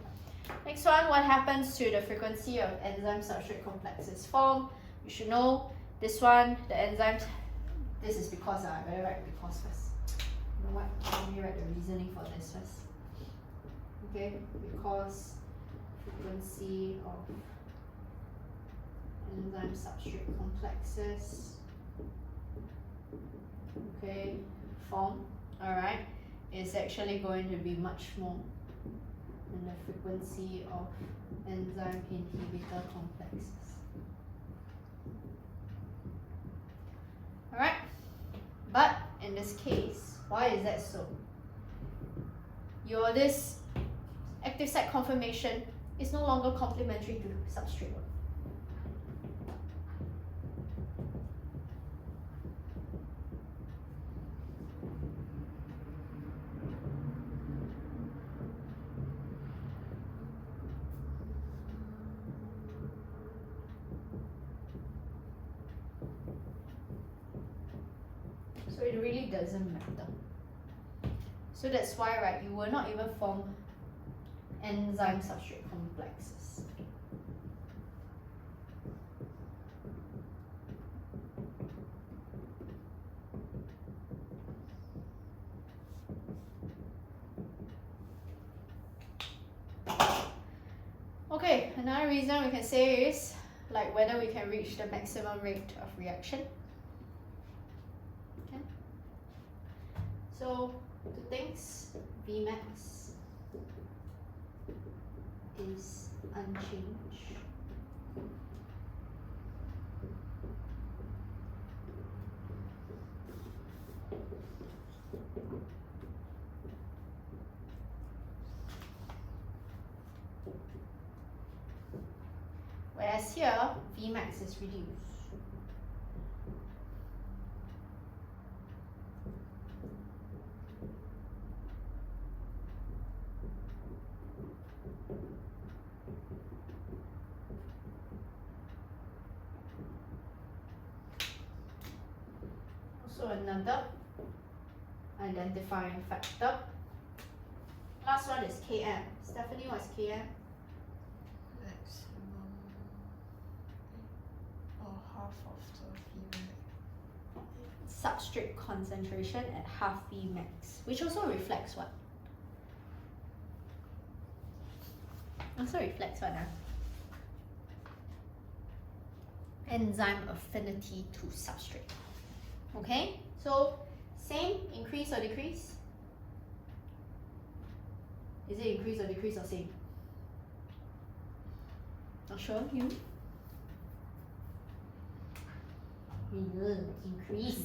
Next one, what happens to the frequency of enzyme substrate complexes formed? You should know this one, the enzymes. This is because I better write because first. You know what? Let me write the reasoning for this first. Okay, because frequency of enzyme substrate complexes, okay, form, alright, is actually going to be much more than the frequency of enzyme inhibitor complexes. Alright, but in this case, why is that so? This active site conformation is no longer complementary to substrate. So it really doesn't matter. So that's why, right, you will not even form enzyme substrate complexes. Okay, another reason we can say is like whether we can reach the maximum rate of reaction. Okay. So two things, Vmax is unchanged. Whereas here, Vmax is reduced. Also another identifying factor. Last one is Km. Stephanie, what's Km? Maximum or half of the Vmax. Substrate concentration at half Vmax, which also reflects what? Also reflects what? Enzyme affinity to substrate. Okay, so same, increase or decrease? Is it increase or decrease or same? Not sure, you? Increase.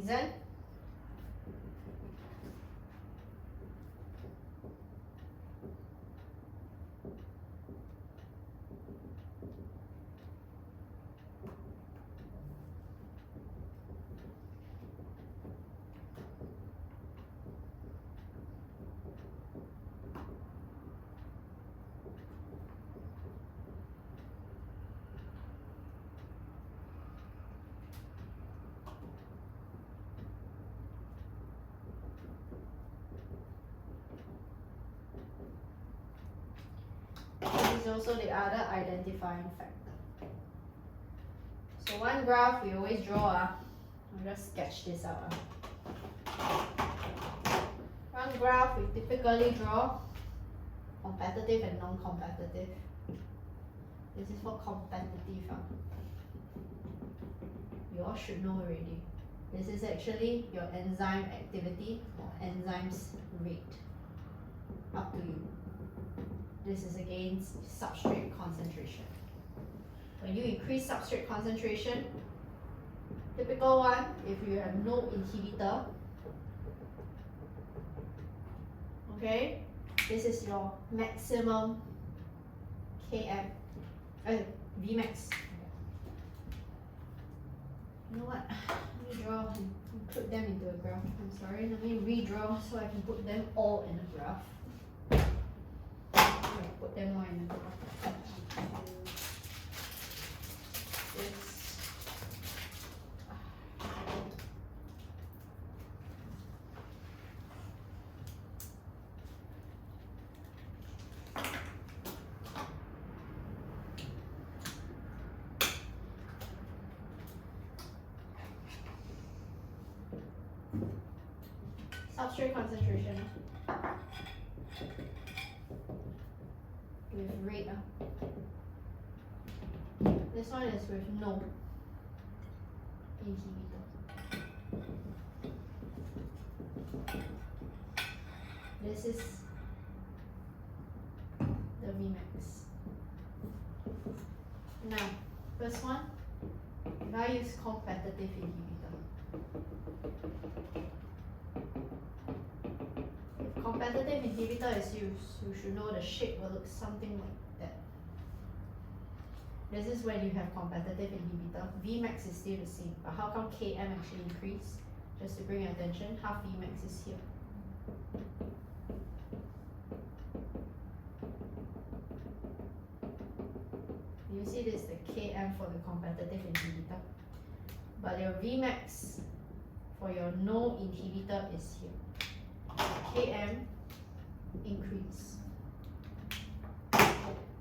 reason. This is also the other identifying factor. So one graph we always draw, I'll just sketch this out. One graph we typically draw competitive and non-competitive. This is for competitive. You all should know already. This is actually your enzyme activity or enzymes rate. Up to you. This is against substrate concentration. When you increase substrate concentration, typical one, if you have no inhibitor, okay, this is your maximum Km, Vmax. You know what? Let me draw and put them into a graph. I'm sorry, let me redraw so I can put them all in a graph. Put them all in a graph. Substrate concentration with rate. This one is with no inhibitor. This is the Vmax. Now, first one, if I use competitive inhibitor. If competitive inhibitor is used, you should know the shape will look something like that. This is when you have competitive inhibitor. Vmax is still the same, but how come Km actually increased? Just to bring your attention, half Vmax is here. You see this is the Km for the competitive inhibitor. But your Vmax for your no inhibitor is here. Km increase.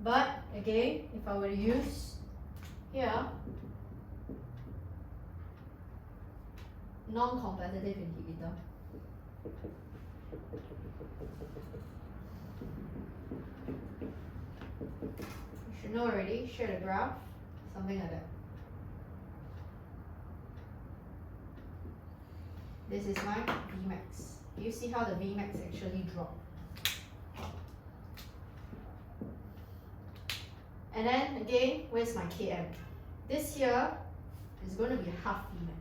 But again, if I were to use here non-competitive inhibitor, you should know already, share the graph, something like that. This is my Vmax. Do you see how the Vmax actually dropped? And then again, where's my Km? This here is going to be half Vmax.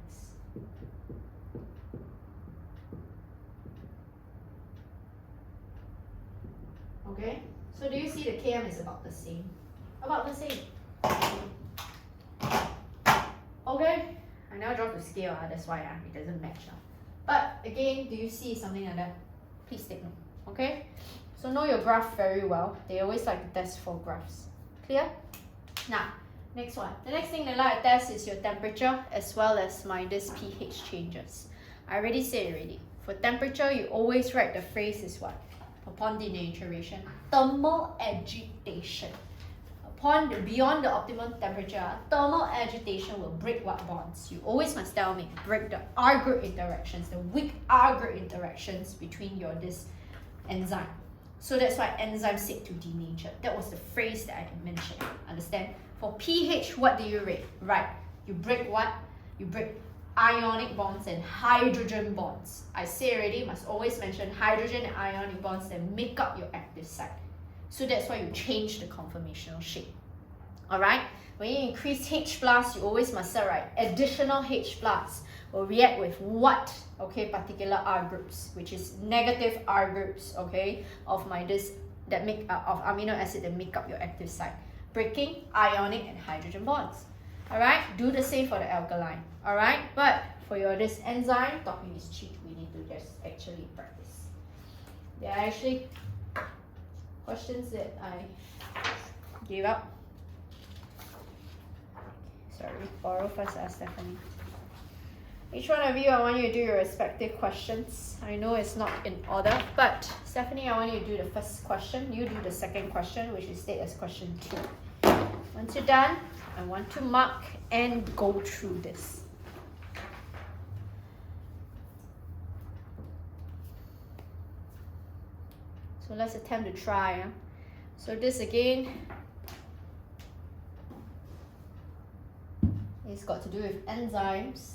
Okay, so do you see the Km is about the same? About the same. Okay, I now draw to scale, that's why it doesn't match. But again, do you see something like that? Please take note. Okay, so know your graph very well. They always like to test for graphs. Clear? Now, next one. The next thing they like to test is your temperature as well as this pH changes. I already said already. For temperature, you always write the phrase is what? Upon denaturation, thermal agitation. Beyond the optimum temperature, thermal agitation will break what bonds? You always must tell me, break the R group interactions, the weak R group interactions between this enzyme. So that's why enzymes seek to denature. That was the phrase that I mentioned. Understand? For pH, what do you write? You break what? You break ionic bonds and hydrogen bonds. I say already, must always mention hydrogen and ionic bonds that make up your active site. So that's why you change the conformational shape. Alright? When you increase H plus, you always must say, right, additional H plus will react with what? Okay, particular R groups, which is negative R groups, okay, of that make of amino acid that make up your active site, breaking ionic and hydrogen bonds. Alright, do the same for the alkaline. Alright, but for this enzyme, talking is cheap. We need to just actually practice. There are actually questions that I gave up. Sorry, borrow first, Stephanie. Each one of you, I want you to do your respective questions. I know it's not in order, but Stephanie, I want you to do the first question. You do the second question, which is stated as question 2. Once you're done, I want to mark and go through this. So let's attempt to try. So this again is got to do with enzymes.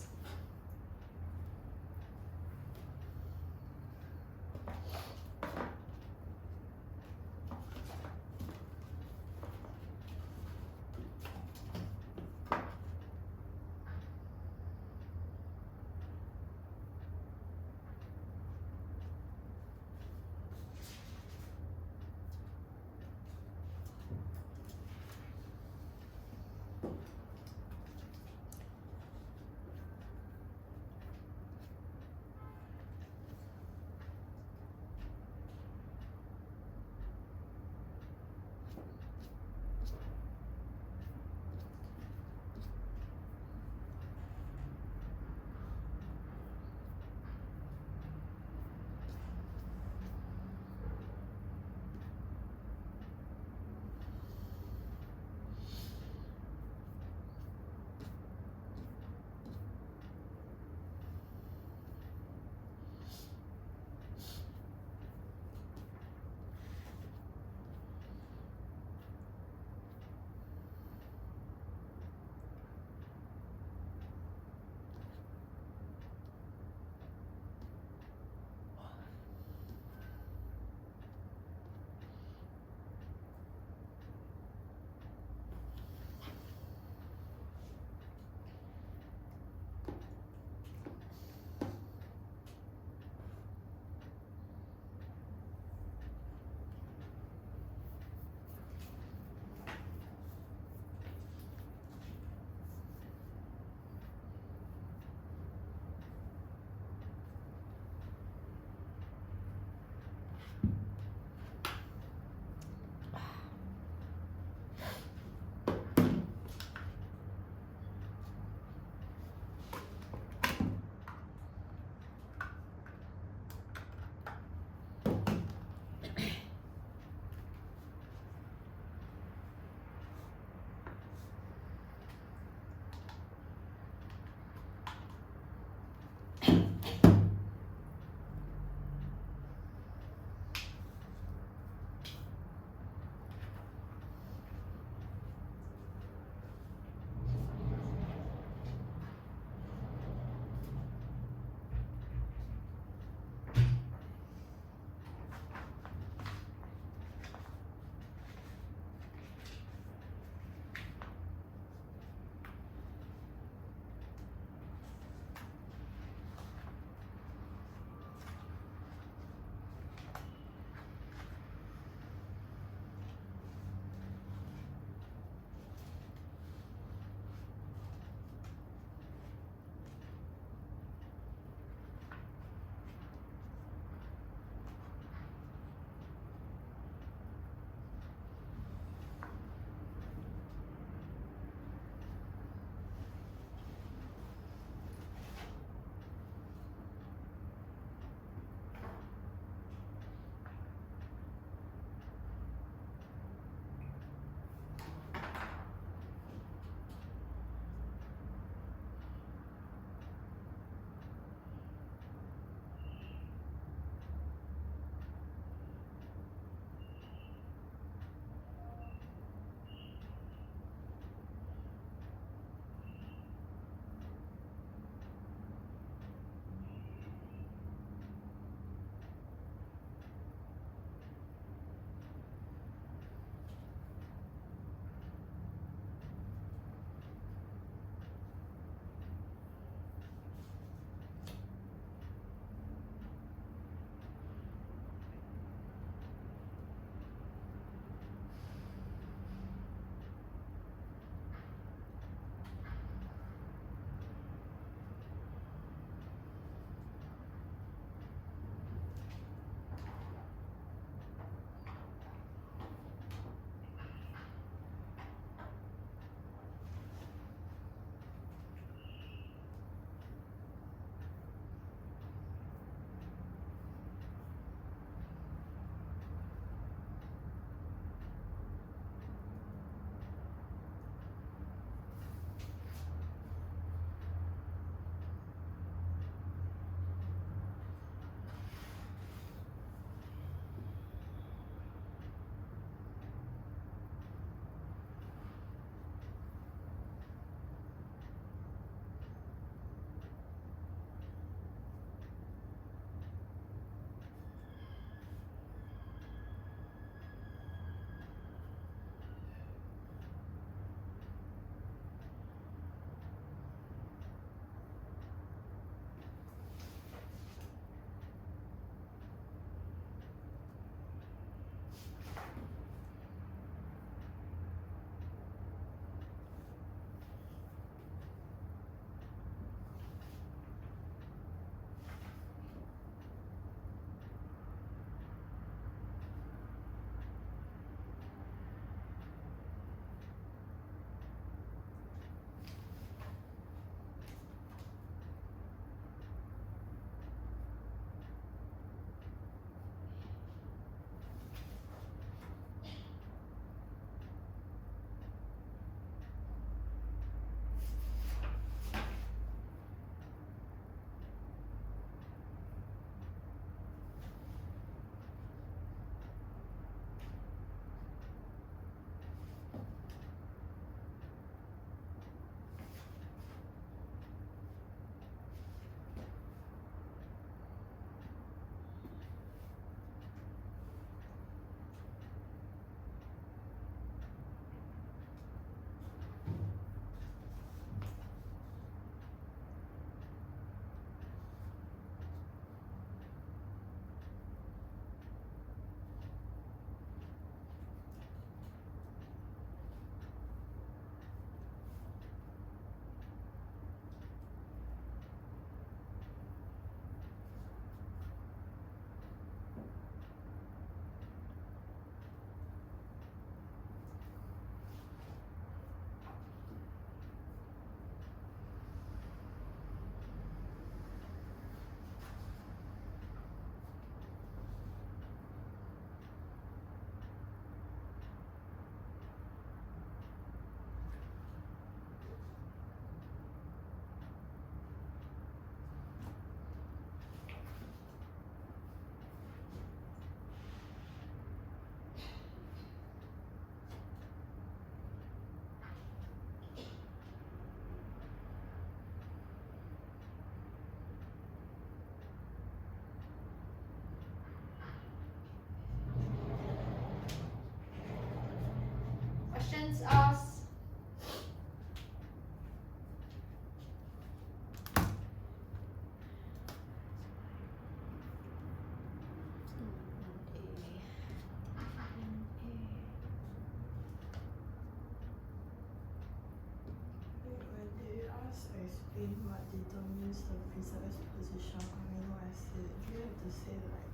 explain what determines the precise position of amino acid, do you have to say like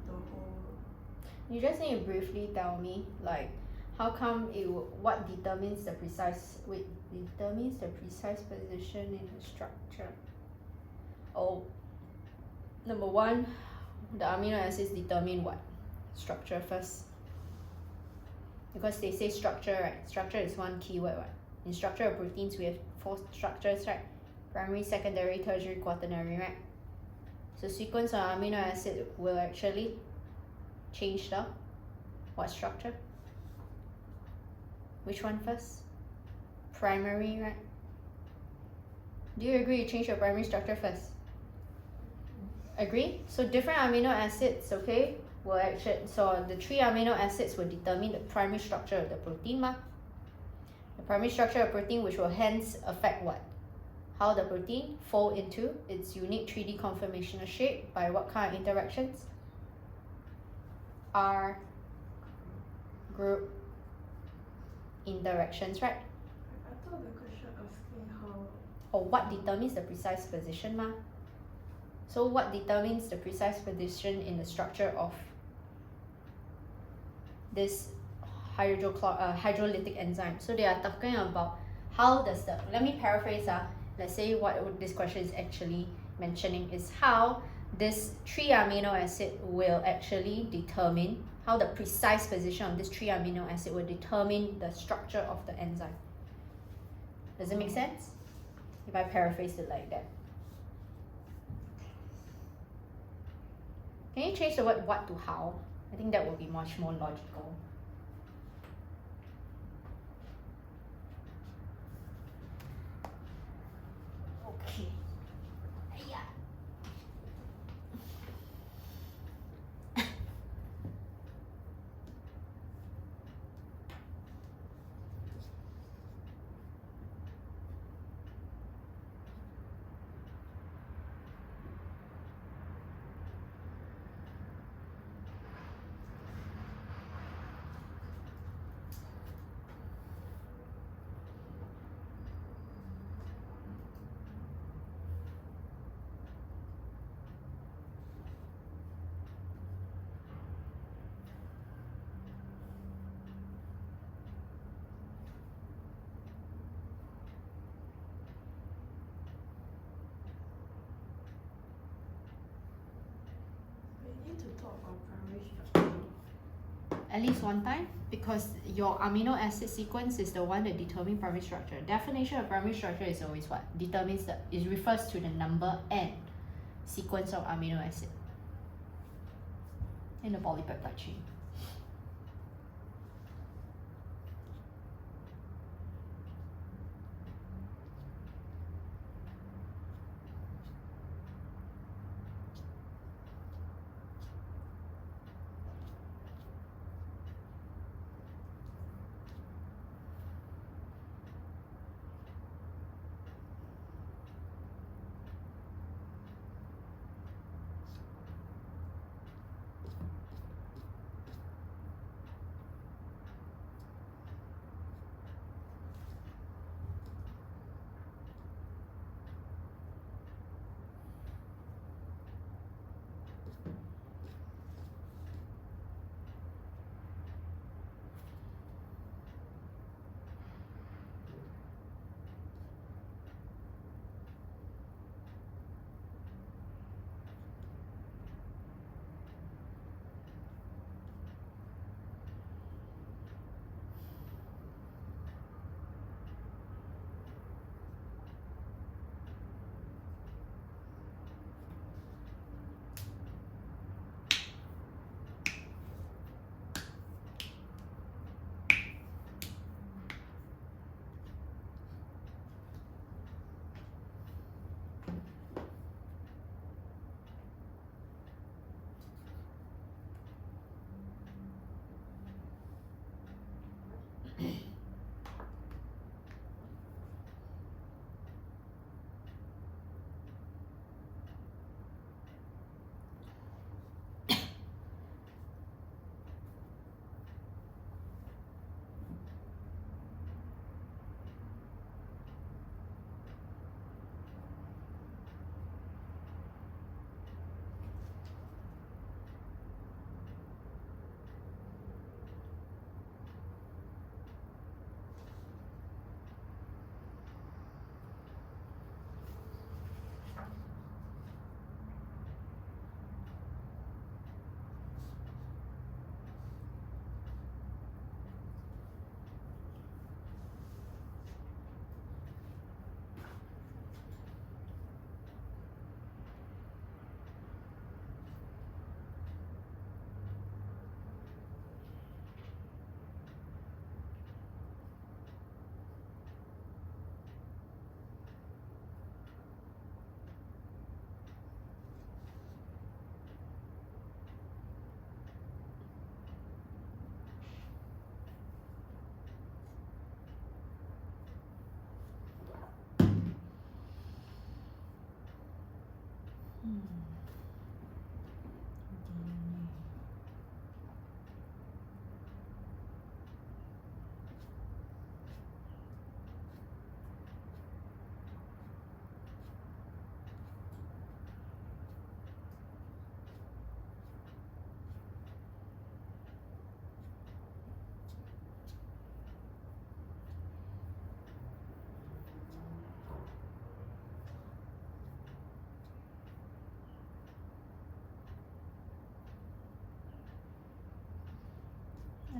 the whole? You just need to briefly tell me, like, how come what determines the precise position in the structure? Oh, number one, the amino acids determine what? Structure first. Because they say structure, right? Structure is one keyword, right? In structure of proteins, we have 4 structures, right? Primary, secondary, tertiary, quaternary, right? So sequence of amino acid will actually change the what structure? Which one first? Primary, right? Do you agree you change your primary structure first? Agree? So different amino acids, okay, will actually, so the 3 amino acids will determine the primary structure of the protein, ma. The primary structure of protein, which will hence affect what? How the protein fold into its unique 3D conformational shape by what kind of interactions? R group interactions, right? I thought the question asking how. Or what determines the precise position, ma? So what determines the precise position in the structure of this hydrolytic enzyme? So they are talking about how does the, let me paraphrase, let's say what this question is actually mentioning is how this 3 amino acid will actually determine, how the precise position of this 3 amino acid will determine the structure of the enzyme. Does it make sense? If I paraphrase it like that. Can you change the word what to how? I think that would be much more logical. Okay. Yeah. We need to talk about primary structure. At least one time, because your amino acid sequence is the one that determines primary structure. Definition of primary structure is always what? Determines the, it refers to the number and sequence of amino acid in the polypeptide chain.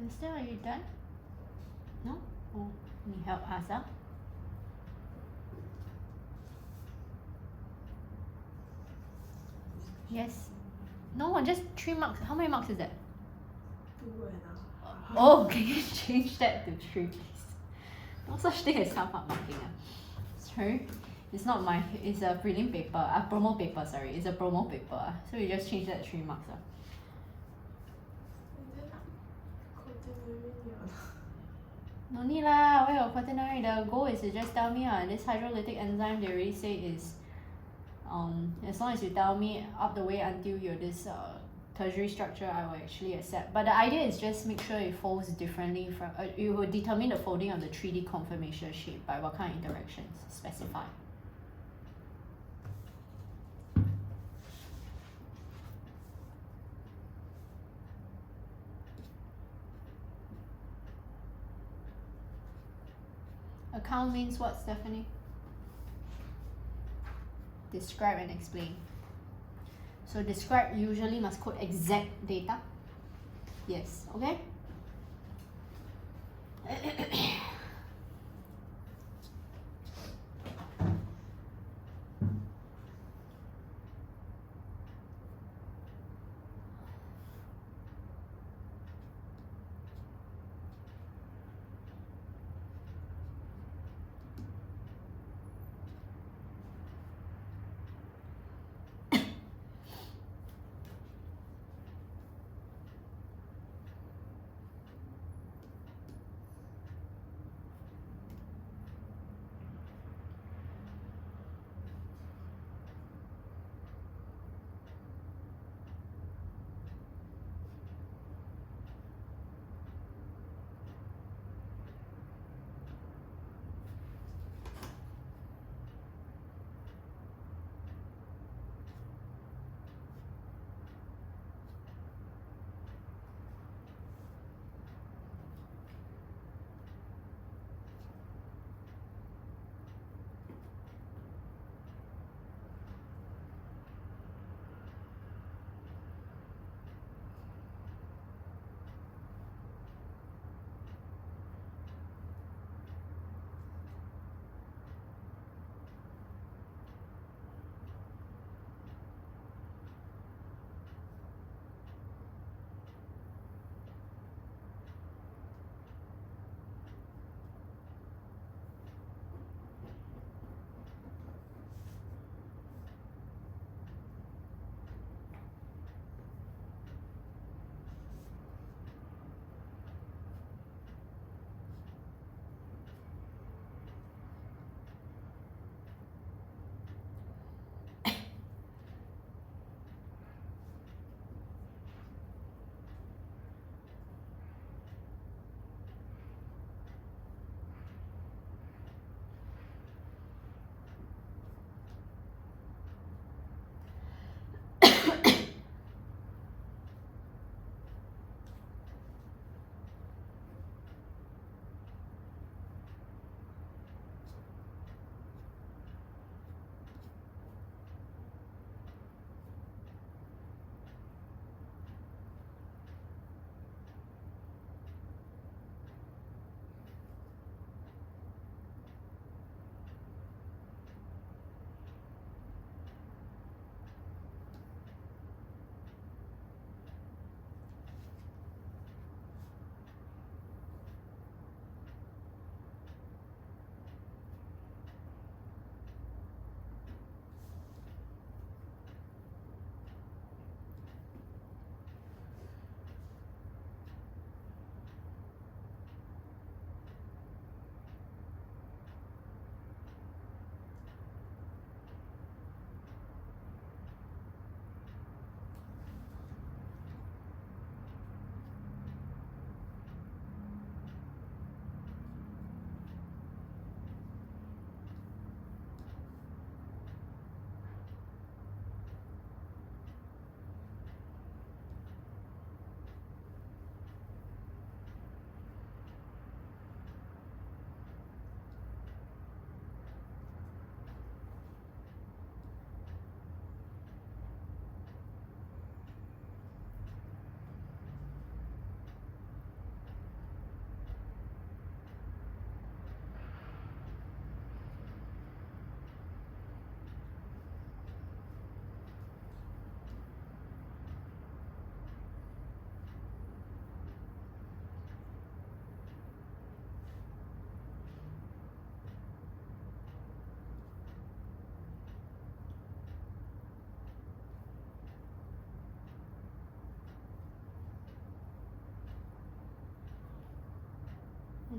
Understand? Are you done? No? Oh, need help Asa? Yes. No, just 3 marks. How many marks is that? 2.5. Oh, can you change that to 3 please? No such thing as half mark marking. Sorry. It's not my, it's a prelim paper, a promo paper, sorry. It's a promo paper. So you just change that to 3 marks. No need lah, where your quaternary? The goal is to just tell me this hydrolytic enzyme they already say is as long as you tell me up the way until you're this tertiary structure, I will actually accept. But the idea is just make sure it folds differently from you will determine the folding of the 3D conformation shape by what kind of interactions specify. Account means what, Stephanie? Describe and explain. So describe usually must quote exact data. Yes, okay?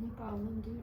Any problem, dude?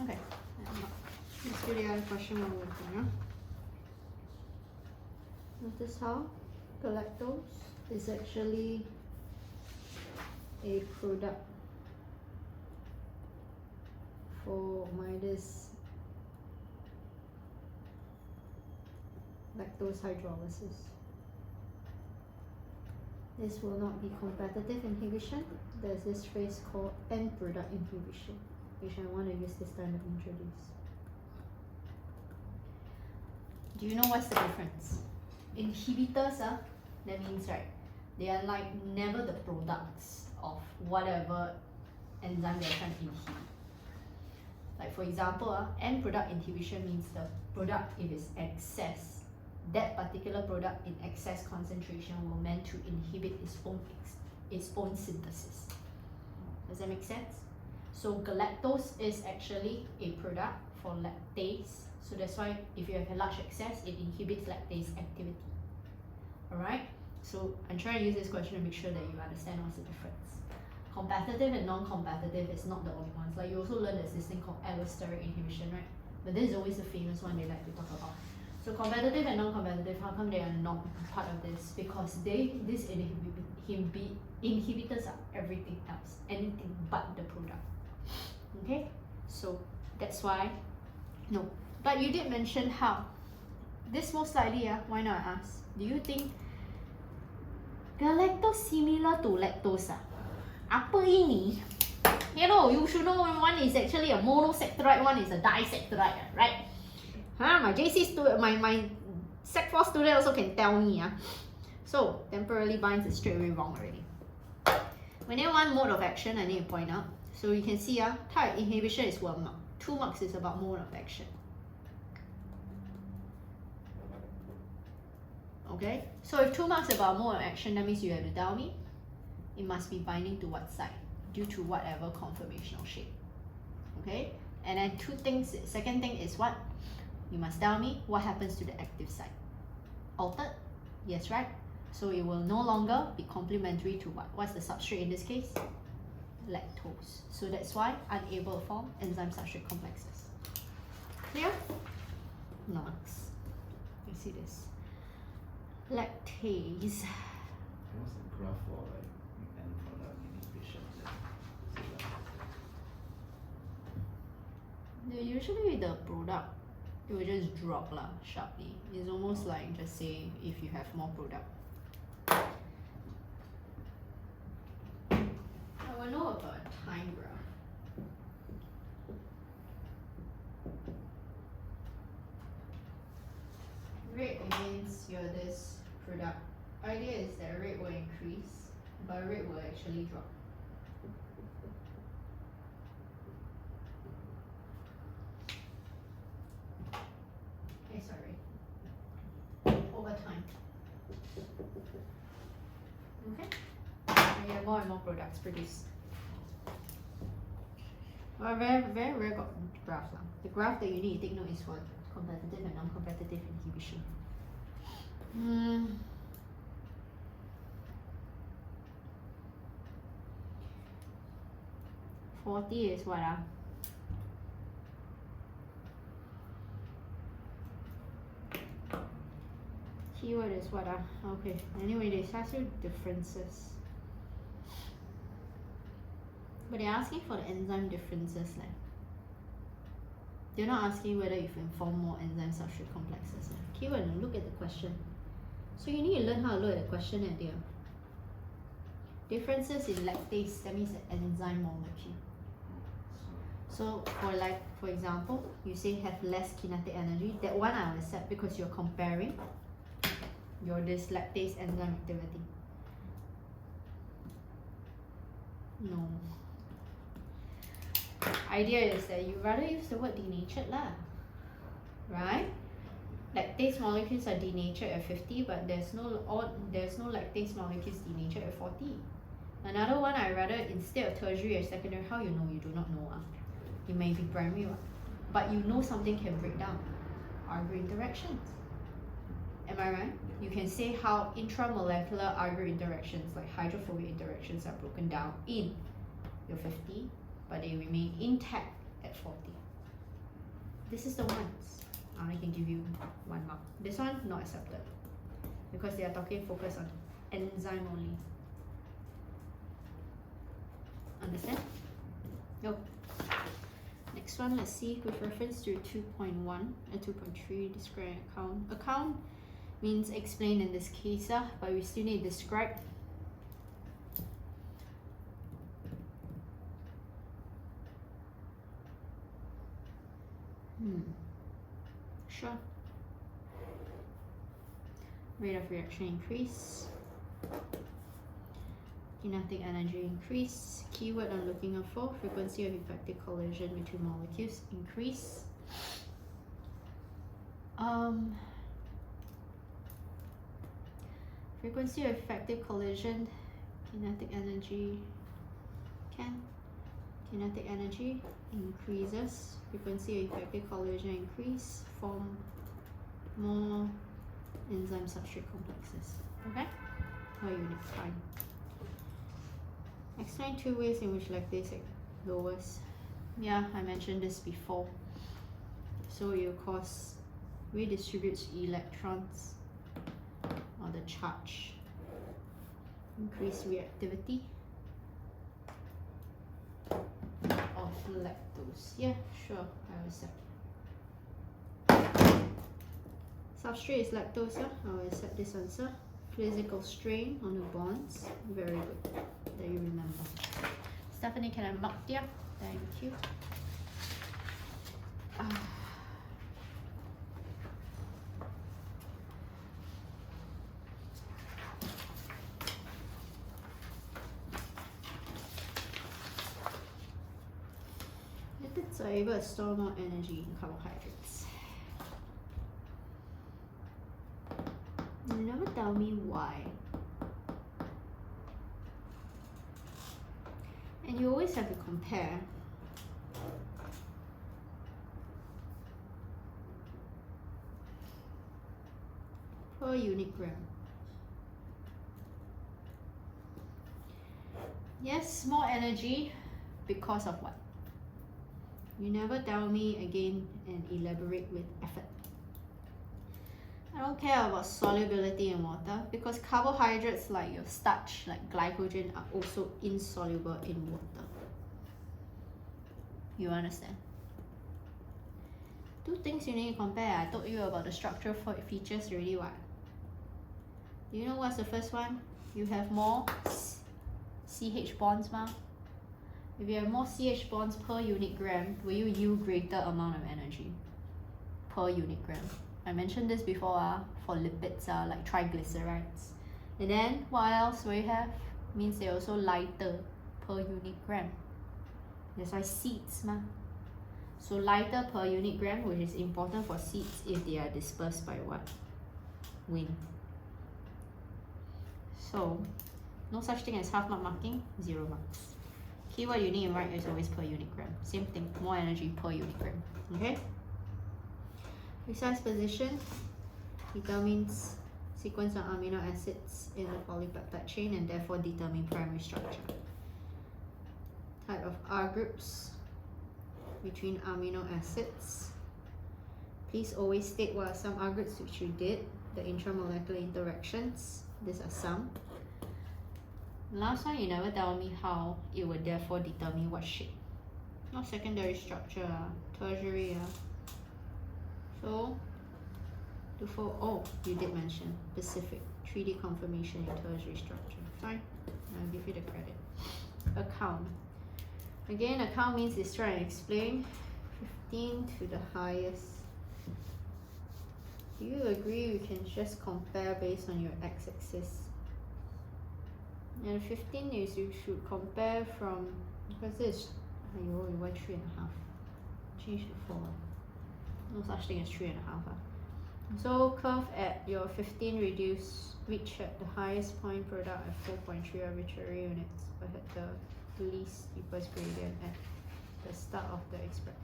Okay, let's do the other question one more thing. Huh? Notice how galactose is actually a product for this lactose hydrolysis. This will not be competitive inhibition. There's this phrase called end product inhibition, which I want to use this time to introduce. Do you know what's the difference? Inhibitors, that means, right, they are like never the products of whatever enzyme they're trying to inhibit. Like for example, end product inhibition means the product, if it's excess, that particular product in excess concentration will meant to inhibit its own synthesis. Does that make sense? So galactose is actually a product for lactase. So that's why if you have a large excess, it inhibits lactase activity. Alright? So I'm trying to use this question to make sure that you understand what's the difference. Competitive and non-competitive is not the only ones. Like you also learn there's this thing called allosteric inhibition, right? But this is always the famous one they like to talk about. So competitive and non-competitive, how come they are not part of this? Because these inhibitors are everything else, anything but the product. Okay, so that's why no. But you did mention how. This most likely, why not ask? Do you think galactose similar to lactose? Apa ini? You know, you should know one is actually a monosaccharide, one is a disaccharide, right? My JC student, my Sec 4 student also can tell me. So, temporarily binds is straight away wrong already. When you want mode of action, I need to point out. So you can see, type inhibition is 1 mark. 2 marks is about mode of action. Okay, so if 2 marks about mode of action, that means you have to tell me it must be binding to what side due to whatever conformational shape. Okay, and then 2 things. Second thing is what? You must tell me what happens to the active site. Altered? Yes, right? So it will no longer be complementary to what? What's the substrate in this case? Lactose. So that's why unable to form enzyme substrate complexes. Clear? Notes. You see this? Lactase. What's the graph for like end product inhibition? Usually the product, it will just drop sharply. It's almost like just say if you have more product. I will know about a time graph. Rate means your this product. Idea is that rate will increase, but rate will actually drop. Over time. Okay? And you have more and more products produced. Well, very rare got graphs. The graph that you need to take note is for competitive and non-competitive inhibition. 40 is what? Keyword is what? Okay, anyway, they ask you differences. But they're asking for the enzyme differences. They're not asking whether you can form more enzyme substrate complexes. Keyword, look at the question. So you need to learn how to look at the question and there. Differences in lactase, that means the enzyme molecule. So for example, you say have less kinetic energy. That one I will accept because you're comparing your this lactase enzyme activity. No. Idea is that you rather use the word denatured right? Lactase molecules are denatured at 50, but there's no lactase molecules denatured at 40. Another one I rather instead of tertiary or secondary. How you know? You do not know. You may be primary but you know something can break down. Agar interactions. Am I right? You can say how intramolecular agar interactions like hydrophobic interactions are broken down in your 50, but they remain intact at 40. This is the ones. I can give you 1 mark. This one, not accepted. Because they are talking focus on enzyme only. Understand? Nope. Next one, let's see, with reference to 2.1 and 2.3, describe an account. Account means explain in this case, but we still need to describe. Sure. Rate of reaction increase. Kinetic energy increase. Keyword I'm looking out for, frequency of effective collision between molecules increase. Frequency of effective collision, kinetic energy, kinetic energy increases, frequency of effective collision increase, form more enzyme substrate complexes. Okay? Per unit time. Explain 2 ways in which lactase lowers. Yeah, I mentioned this before. So it of course redistributes electrons or the charge. Increase reactivity of lactose. Yeah, sure, I will accept. Substrate is lactose, yeah? I will accept this answer. Physical strain on the bonds. Very good that you remember. Stephanie, can I mark there? Thank you. Lipids are able to store more energy in carbohydrates. You never tell me why. And you always have to compare. Per unit gram. Yes, more energy because of what? You never tell me again and elaborate with effort. I don't care about solubility in water because carbohydrates like your starch, like glycogen, are also insoluble in water. You understand? 2 things you need to compare. I told you about the structural features already, what? Do you know what's the first one? You have more CH bonds, ma? If you have more CH bonds per unit gram, will you yield greater amount of energy per unit gram? I mentioned this before for lipids like triglycerides. And then what else will you have? Means they're also lighter per unit gram. That's why seeds, ma. So lighter per unit gram, which is important for seeds if they are dispersed by what? Wind. So no such thing as half mark marking, 0 marks. Keyword you need to write is always per unit gram. Same thing, more energy per unit gram. Okay? Precise position determines sequence of amino acids in the polypeptide chain and therefore determine primary structure. Type of R groups between amino acids. Please always state what are some R groups which you did. The intramolecular interactions. These are some. Last one, you never tell me how it would therefore determine what shape. Not secondary structure, tertiary. So, oh, you did mention specific 3D conformation in tertiary structure. Fine, I'll give you the credit. Account. Again, account means it's trying to explain 15 to the highest. Do you agree we can just compare based on your x-axis? And 15 is you should compare from, because this, you went 3.5. Change to 4. No such thing as 3.5. So curve at your 15 reach at the highest point product at 4.3 arbitrary units, but at the least deepest gradient at the start of the experiment.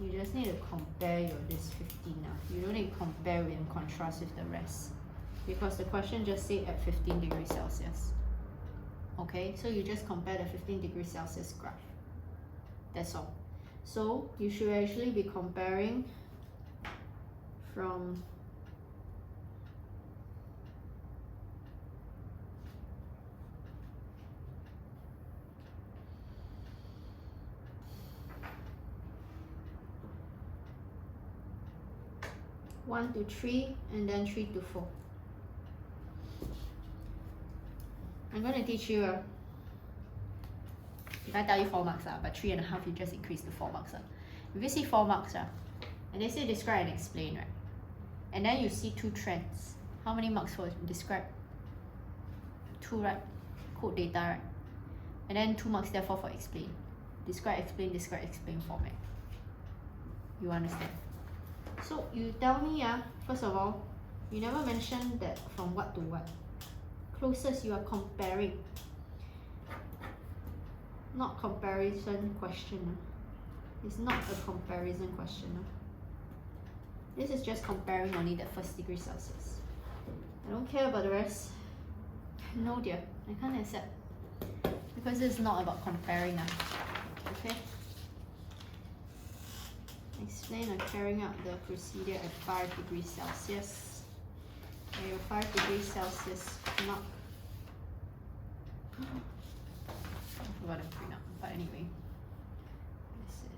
You just need to compare your this 15 now. You don't need to compare and contrast with the rest. Because the question just said at 15 degrees Celsius. Okay, so you just compare the 15 degrees Celsius graph. That's all. So you should actually be comparing from one to 3 and then 3 to 4. I'm going to teach you if I tell you 4 marks, but 3.5 you just increase to 4 marks. If you see 4 marks, and they say describe and explain, right? And then you see 2 trends. How many marks for describe? 2, right? Code data, right? And then 2 marks therefore for explain. Describe, explain format. You understand? So you tell me, first of all, you never mentioned that from what to what. Closest you are comparing. Not comparison question. It's not a comparison question. This is just comparing only the 1st degree Celsius. I don't care about the rest. No dear, I can't accept. Because it's not about comparing. Okay? Explain or carrying out the procedure at 5 degrees Celsius. At your 5 degrees Celsius mark. I forgot to bring up, but anyway. This is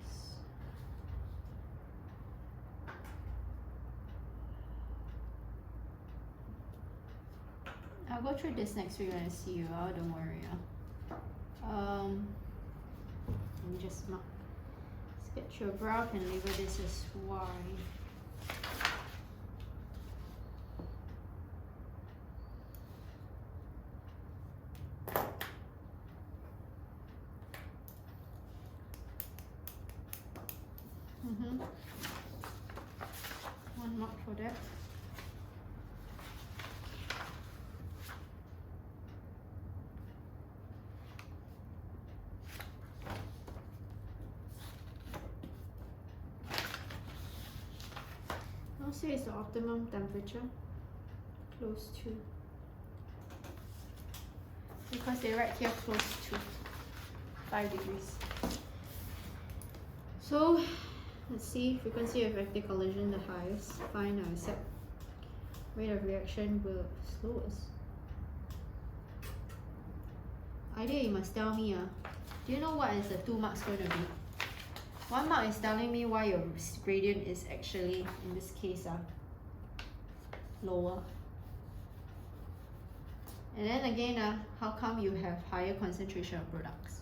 I'll go through this next week when I see you. Don't worry. Let me just mark. Sketch your graph and label this as Y. One mark for that. I'll say it's the optimum temperature, close to, because they write here close to 5 degrees. So let's see, frequency of effective collision the highest, fine, I accept. Rate of reaction will slowest. Idea you must tell me, do you know what is the 2 marks going to be? 1 mark is telling me why your gradient is actually, in this case, lower. And then again, how come you have higher concentration of products?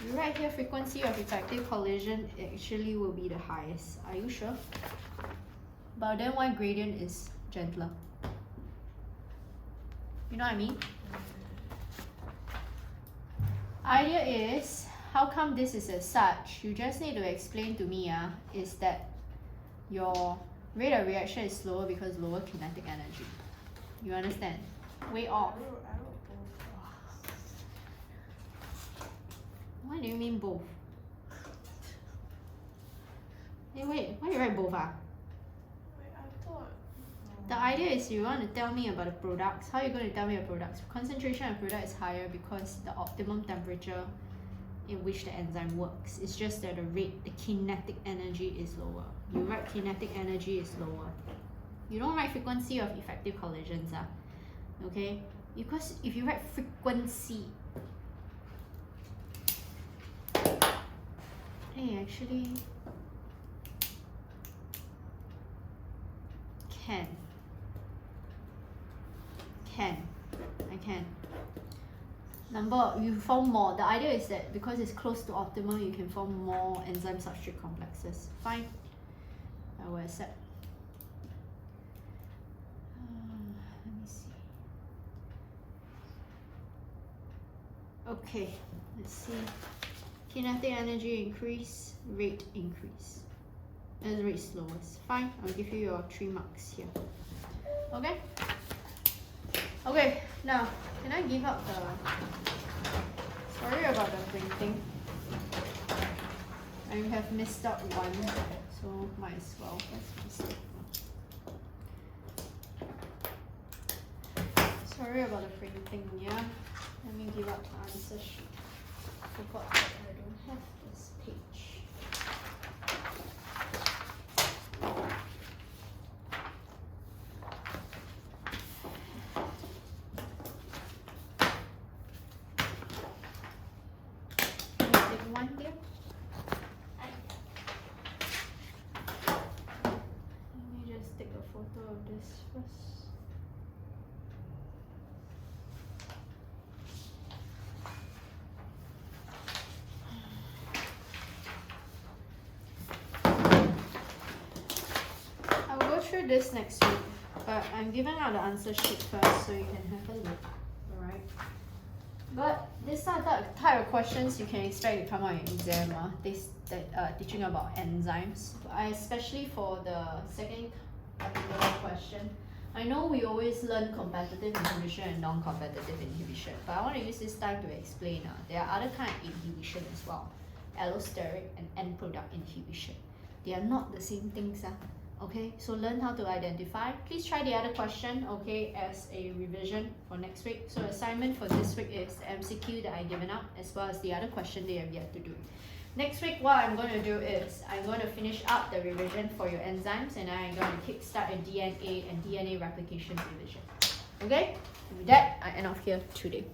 You write here frequency of effective collision actually will be the highest. Are you sure? But then why gradient is gentler? You know what I mean? Idea is, how come this is as such? You just need to explain to me is that your rate of reaction is slower because lower kinetic energy. You understand? Way off. I wrote both. What do you mean both? Hey wait, why you write both? Wait, I thought. The idea is you want to tell me about the products. How are you going to tell me the products? Concentration of product is higher because the optimum temperature in which the enzyme works. It's just that the kinetic energy is lower. You write kinetic energy is lower. You don't write frequency of effective collisions. Okay? Because if you write frequency, hey, actually, I can. Number, you form more. The idea is that because it's close to optimal, you can form more enzyme substrate complexes. Fine. I will accept. Let me see. Okay, let's see. Kinetic energy increase, rate increase. As rate slowest. Fine, I'll give you your 3 marks here. Okay? Okay, now, can I give up the... Sorry about the printing. I have missed out one, so might as well. Let's miss it. Sorry about the printing, yeah? Let me give up the answer sheet. forgot that I don't have this page. Can you take one there? Let me just take a photo of this first. I'll go through this next week, but I'm giving out the answer sheet first so you can have a look. Alright. But these are the type of questions you can expect to come out in exam. Teaching about enzymes. Especially for the second particular question. I know we always learn competitive inhibition and non-competitive inhibition, but I want to use this time to explain. There are other kind of inhibition as well. Allosteric and end product inhibition. They are not the same things. Okay, so learn how to identify. Please try the other question, okay, as a revision for next week. So assignment for this week is the MCQ that I've given out, as well as the other question they have yet to do. Next week, what I'm going to do is I'm going to finish up the revision for your enzymes, and I'm going to kickstart a DNA and DNA replication revision. Okay, with that, I end off here today.